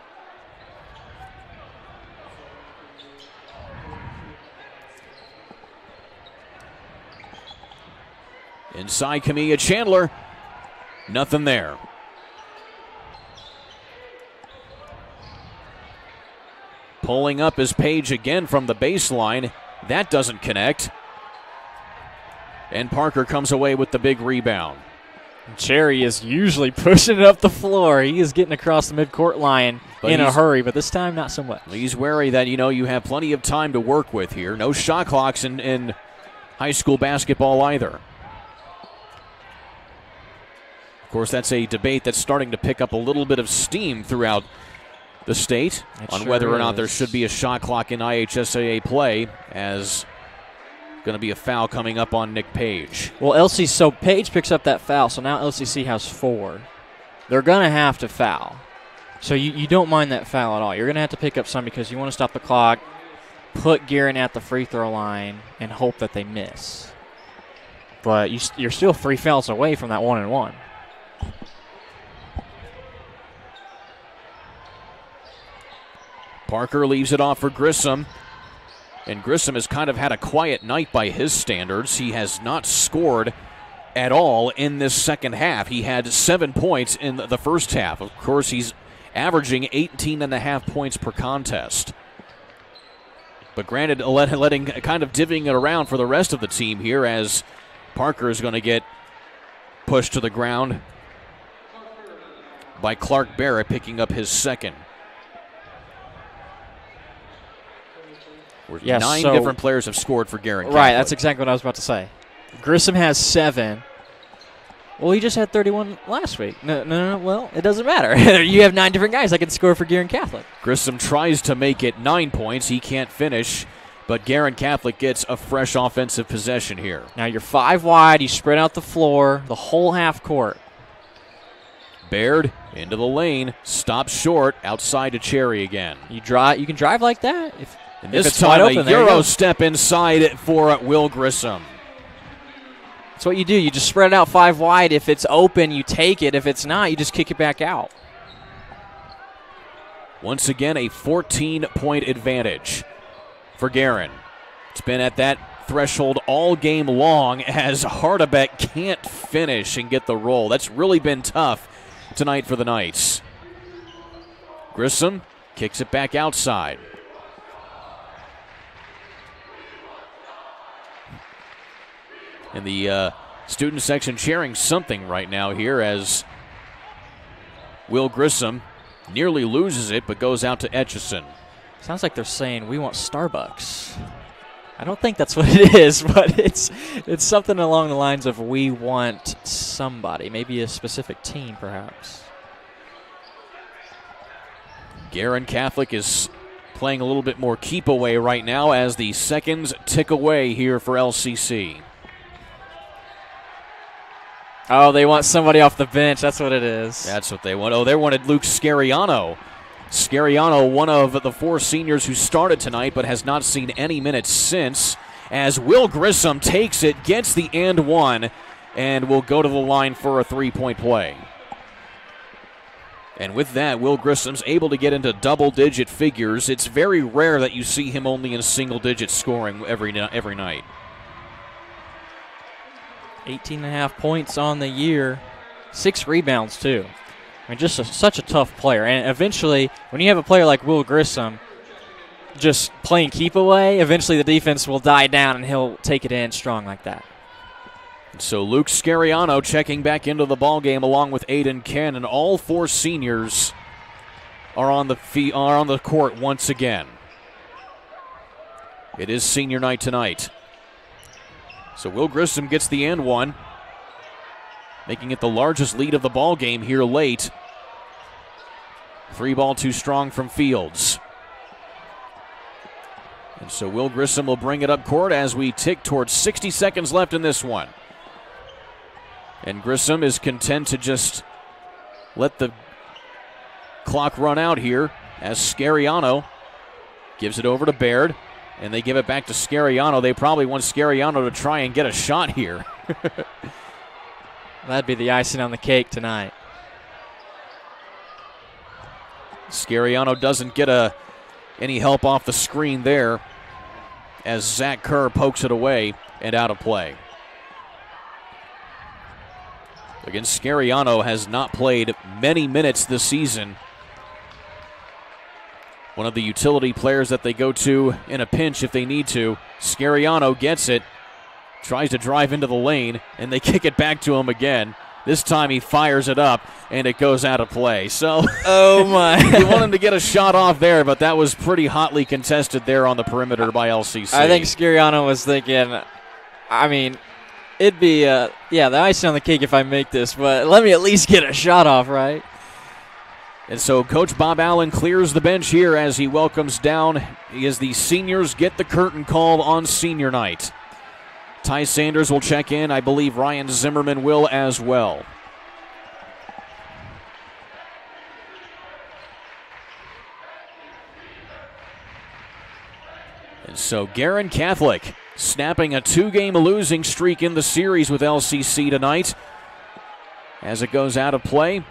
Inside Camilla Chandler. Nothing there. Pulling up is Page again from the baseline. That doesn't connect. And Parker comes away with the big rebound. Cherry is usually pushing it up the floor. He is getting across the midcourt line in a hurry, but this time not so much. He's wary that, you have plenty of time to work with here. No shot clocks in high school basketball either. Of course, that's a debate that's starting to pick up a little bit of steam throughout the state on whether or not there should be a shot clock in IHSAA play, as going to be a foul coming up on Nick Page. Well, so Page picks up that foul, so now LCC has 4. They're going to have to foul. So you don't mind that foul at all. You're going to have to pick up some because you want to stop the clock, put Guerin at the free throw line, and hope that they miss. But you're still 3 fouls away from that 1-and-1. Parker leaves it off for Grissom. And Grissom has kind of had a quiet night by his standards. He has not scored at all in this second half. He had 7 points in the first half. Of course, he's averaging 18.5 points per contest. But granted, letting kind of divvying it around for the rest of the team here, as Parker is going to get pushed to the ground by Clark Barrett, picking up his second. Yes, 9 different players have scored for Guerin Catholic. Right, that's exactly what I was about to say. Grissom has 7. Well, he just had 31 last week. No, well, it doesn't matter. You have 9 different guys that can score for Guerin Catholic. Grissom tries to make it 9 points. He can't finish, but Guerin Catholic gets a fresh offensive possession here. Now you're 5 wide. You spread out the floor, the whole half court. Baird into the lane, stops short, outside to Cherry again. You can drive like that. And this time a Euro step inside for Will Grissom. That's what you do. You just spread it out 5 wide. If it's open, you take it. If it's not, you just kick it back out. Once again, a 14-point advantage for Guerin. It's been at that threshold all game long as Hardebeck can't finish and get the roll. That's really been tough tonight for the Knights. Grissom kicks it back outside. And the student section cheering something right now here as Will Grissom nearly loses it but goes out to Etchison. Sounds like they're saying, we want Starbucks. I don't think that's what it is, but it's something along the lines of we want somebody, maybe a specific team perhaps. Guerin Catholic is playing a little bit more keep away right now as the seconds tick away here for LCC. Oh, they want somebody off the bench. That's what it is. That's what they want. Oh, they wanted Luke Scariano. Scariano, one of the 4 seniors who started tonight but has not seen any minutes since, as Will Grissom takes it, gets the and one, and will go to the line for a 3-point play. And with that, Will Grissom's able to get into double-digit figures. It's very rare that you see him only in single-digit scoring every night. 18.5 points on the year. 6 rebounds, too. I mean, just such a tough player. And eventually, when you have a player like Will Grissom just playing keep away, eventually the defense will die down and he'll take it in strong like that. So Luke Scariano checking back into the ballgame along with Aiden Ken, and all 4 seniors are on the court once again. It is senior night tonight. So Will Grissom gets the and one, making it the largest lead of the ballgame here late. 3 ball too strong from Fields. And so Will Grissom will bring it up court as we tick towards 60 seconds left in this one. And Grissom is content to just let the clock run out here as Scariano gives it over to Baird, and they give it back to Scariano. They probably want Scariano to try and get a shot here. That'd be the icing on the cake tonight. Scariano doesn't get any help off the screen there as Zach Kerr pokes it away and out of play. Again, Scariano has not played many minutes this season. One of the utility players that they go to in a pinch if they need to. Scariano gets it, tries to drive into the lane, and they kick it back to him again. This time he fires it up, and it goes out of play. So, oh my. You want him to get a shot off there, but that was pretty hotly contested there on the perimeter by LCC. I think Scariano was thinking, I mean, it'd be, the icing on the cake if I make this, but let me at least get a shot off, right? And so Coach Bob Allen clears the bench here as he welcomes down as the seniors get the curtain call on senior night. Ty Sanders will check in. I believe Ryan Zimmerman will as well. And so Guerin Catholic snapping a 2-game losing streak in the series with LCC tonight. As it goes out of play,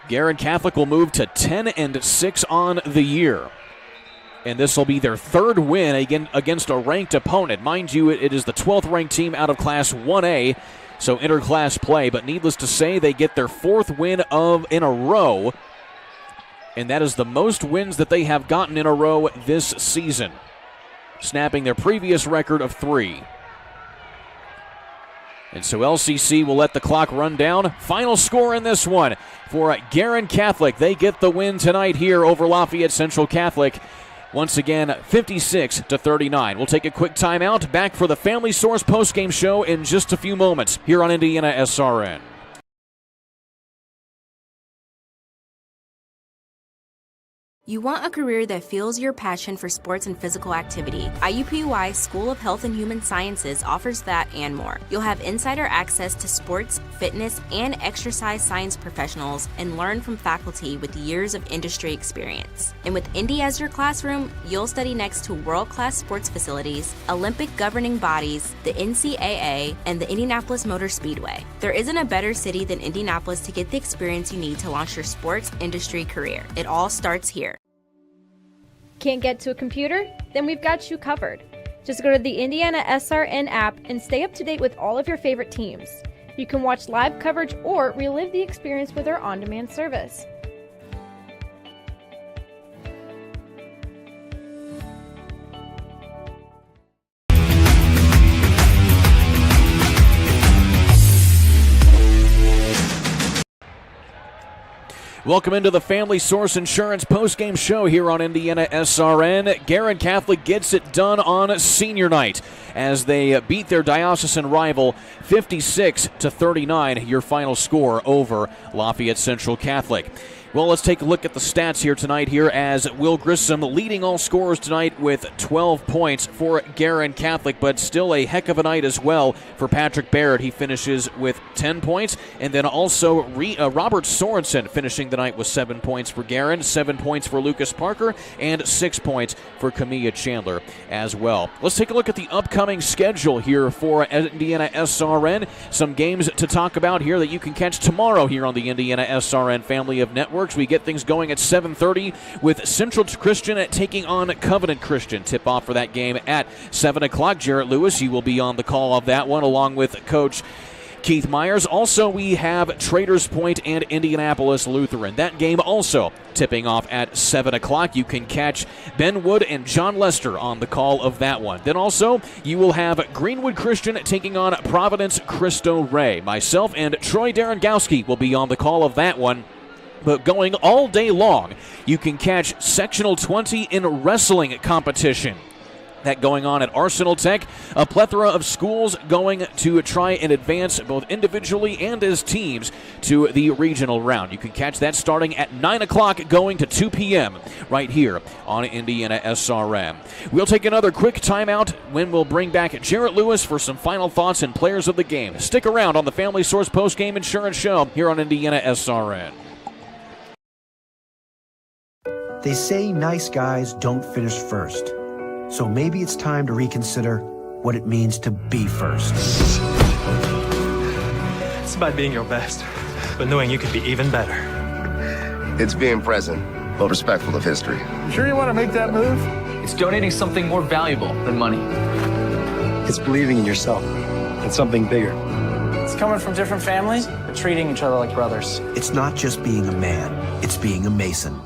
Guerin Catholic will move to 10-6 on the year. And this will be their 3rd win again against a ranked opponent. Mind you, it is the 12th ranked team out of Class 1A, so interclass play. But needless to say, they get their 4th win in a row. And that is the most wins that they have gotten in a row this season, snapping their previous record of 3. And so LCC will let the clock run down. Final score in this one for Guerin Catholic. They get the win tonight here over Lafayette Central Catholic. Once again, 56-39. We'll take a quick timeout. Back for the Family Source postgame show in just a few moments here on IndianaSRN. You want a career that fuels your passion for sports and physical activity. IUPUI School of Health and Human Sciences offers that and more. You'll have insider access to sports, fitness, and exercise science professionals and learn from faculty with years of industry experience. And with Indy as your classroom, you'll study next to world-class sports facilities, Olympic governing bodies, the NCAA, and the Indianapolis Motor Speedway. There isn't a better city than Indianapolis to get the experience you need to launch your sports industry career. It all starts here. Can't get to a computer? Then we've got you covered. Just go to the IndianaSRN app and stay up to date with all of your favorite teams. You can watch live coverage or relive the experience with our on-demand service. Welcome into the Family Source Insurance postgame show here on IndianaSRN. Guerin Catholic gets it done on senior night as they beat their diocesan rival 56-39, your final score over Lafayette Central Catholic. Well, let's take a look at the stats here tonight here as Will Grissom leading all scorers tonight with 12 points for Guerin Catholic, but still a heck of a night as well for Patrick Baird. He finishes with 10 points, and then also Robert Sorensen finishing the night with 7 points for Guerin, 7 points for Lucas Parker, and 6 points for Camilla Chandler as well. Let's take a look at the upcoming schedule here for Indiana SRN. Some games to talk about here that you can catch tomorrow here on the Indiana SRN family of networks. We get things going at 7:30 with Central Christian taking on Covenant Christian. Tip off for that game at 7 o'clock. Jarrett Lewis, you will be on the call of that one along with Coach Keith Myers. Also, we have Traders Point and Indianapolis Lutheran. That game also tipping off at 7 o'clock. You can catch Ben Wood and John Lester on the call of that one. Then also, you will have Greenwood Christian taking on Providence Cristo Rey. Myself and Troy Darengowski will be on the call of that one. But going all day long, you can catch Sectional 20 in wrestling competition. That going on at Arsenal Tech. A plethora of schools going to try and advance both individually and as teams to the regional round. You can catch that starting at 9 o'clock going to 2 p.m. right here on Indiana SRN. We'll take another quick timeout when we'll bring back Jarrett Lewis for some final thoughts and players of the game. Stick around on the Family Source Postgame Insurance Show here on Indiana SRN. They say nice guys don't finish first. So maybe it's time to reconsider what it means to be first. It's about being your best, but knowing you could be even better. It's being present, but respectful of history. Sure you want to make that move? It's donating something more valuable than money. It's believing in yourself and something bigger. It's coming from different families, but treating each other like brothers. It's not just being a man, it's being a Mason.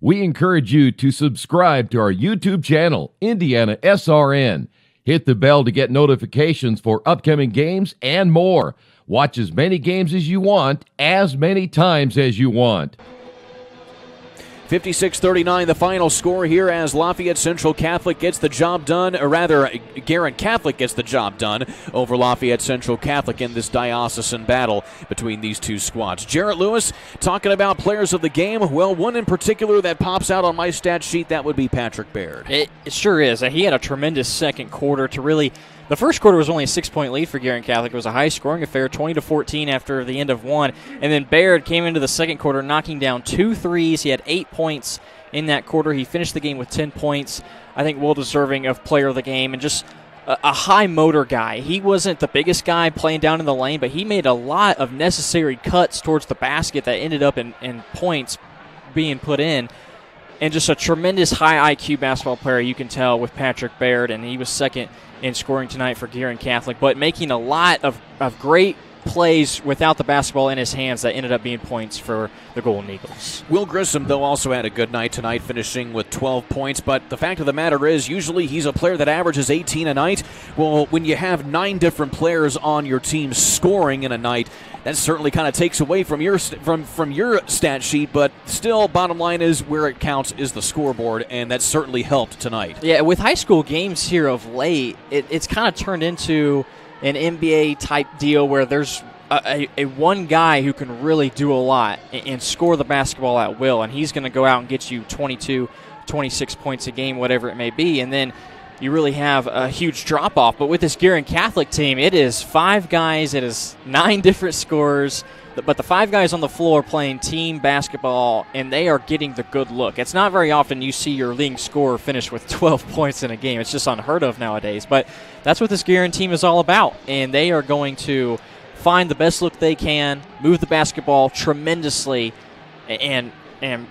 We encourage you to subscribe to our YouTube channel, Indiana SRN. Hit the bell to get notifications for upcoming games and more. Watch as many games as you want, as many times as you want. 56-39 the final score here as Lafayette Central Catholic gets the job done, or rather, Guerin Catholic gets the job done over Lafayette Central Catholic in this diocesan battle between these two squads. Jarrett Lewis talking about players of the game. Well, one in particular that pops out on my stat sheet, that would be Patrick Baird. It sure is. He had a tremendous second quarter to really... The first quarter was only a 6-point lead for Guerin Catholic. It was a high-scoring affair, 20-14 after the end of one. And then Baird came into the second quarter knocking down 2 threes. He had 8 points in that quarter. He finished the game with 10 points. I think well deserving of player of the game and just a high-motor guy. He wasn't the biggest guy playing down in the lane, but he made a lot of necessary cuts towards the basket that ended up in points being put in. And just a tremendous high IQ basketball player, you can tell, with Patrick Baird, and he was second in scoring tonight for Guerin Catholic, but making a lot of great plays without the basketball in his hands that ended up being points for the Golden Eagles. Will Grissom, though, also had a good night tonight, finishing with 12 points, but the fact of the matter is usually he's a player that averages 18 a night. Well, when you have 9 different players on your team scoring in a night, that certainly kind of takes away from your stat sheet, but still, bottom line is where it counts is the scoreboard, and that certainly helped tonight. Yeah, with high school games here of late, it's kind of turned into an NBA-type deal where there's a one guy who can really do a lot and score the basketball at will, and he's going to go out and get you 22, 26 points a game, whatever it may be, and then you really have a huge drop-off. But with this Guerin Catholic team, it is 5 guys, it is 9 different scorers, but the 5 guys on the floor playing team basketball, and they are getting the good look. It's not very often you see your leading scorer finish with 12 points in a game. It's just unheard of nowadays. But that's what this Guerin team is all about, and they are going to find the best look they can, move the basketball tremendously, and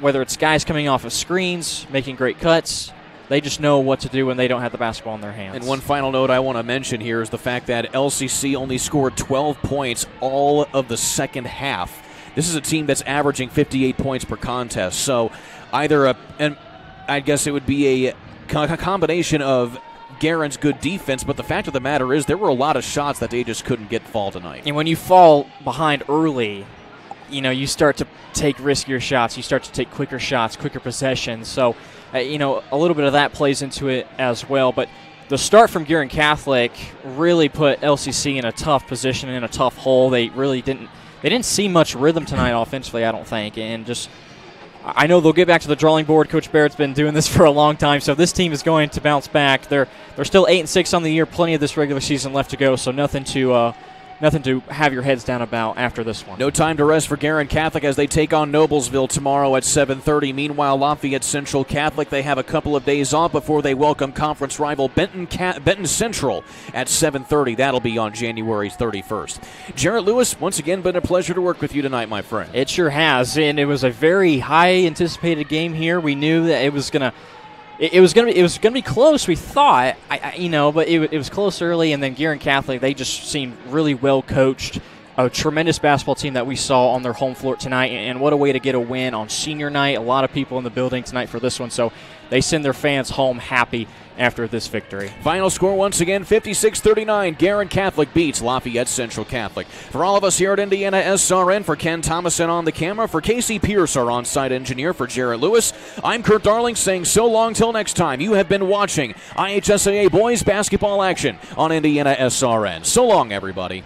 whether it's guys coming off of screens, making great cuts, they just know what to do when they don't have the basketball in their hands. And one final note I want to mention here is the fact that LCC only scored 12 points all of the second half. This is a team that's averaging 58 points per contest. So either and I guess it would be a combination of Guerin's good defense, but the fact of the matter is there were a lot of shots that they just couldn't get fall tonight. And when you fall behind early, you start to take riskier shots. You start to take quicker shots, quicker possessions. So, a little bit of that plays into it as well. But the start from Guerin Catholic really put LCC in a tough position, in a tough hole. They really didn't see much rhythm tonight offensively, I don't think. And just, I know they'll get back to the drawing board. Coach Barrett's been doing this for a long time, so this team is going to bounce back. They're still 8-6 on the year, plenty of this regular season left to go, so nothing to have your heads down about after this one. No time to rest for Guerin Catholic as they take on Noblesville tomorrow at 7:30. Meanwhile, Lafayette Central Catholic, they have a couple of days off before they welcome conference rival Benton Central at 7:30. That'll be on January 31st. Jarrett Lewis, once again, been a pleasure to work with you tonight, my friend. It sure has, and it was a very high anticipated game here. We knew that it was gonna be close. We thought, but it was close early, and then Guerin Catholic, they just seemed really well coached. A tremendous basketball team that we saw on their home floor tonight, and what a way to get a win on senior night. A lot of people in the building tonight for this one, so they send their fans home happy after this victory. Final score once again, 56-39. Guerin Catholic beats Lafayette Central Catholic. For all of us here at IndianaSRN, for Ken Thomason on the camera, for Casey Pierce, our on-site engineer, for Jarrett Lewis, I'm Kurt Darling saying so long till next time. You have been watching IHSAA boys basketball action on IndianaSRN. So long, everybody.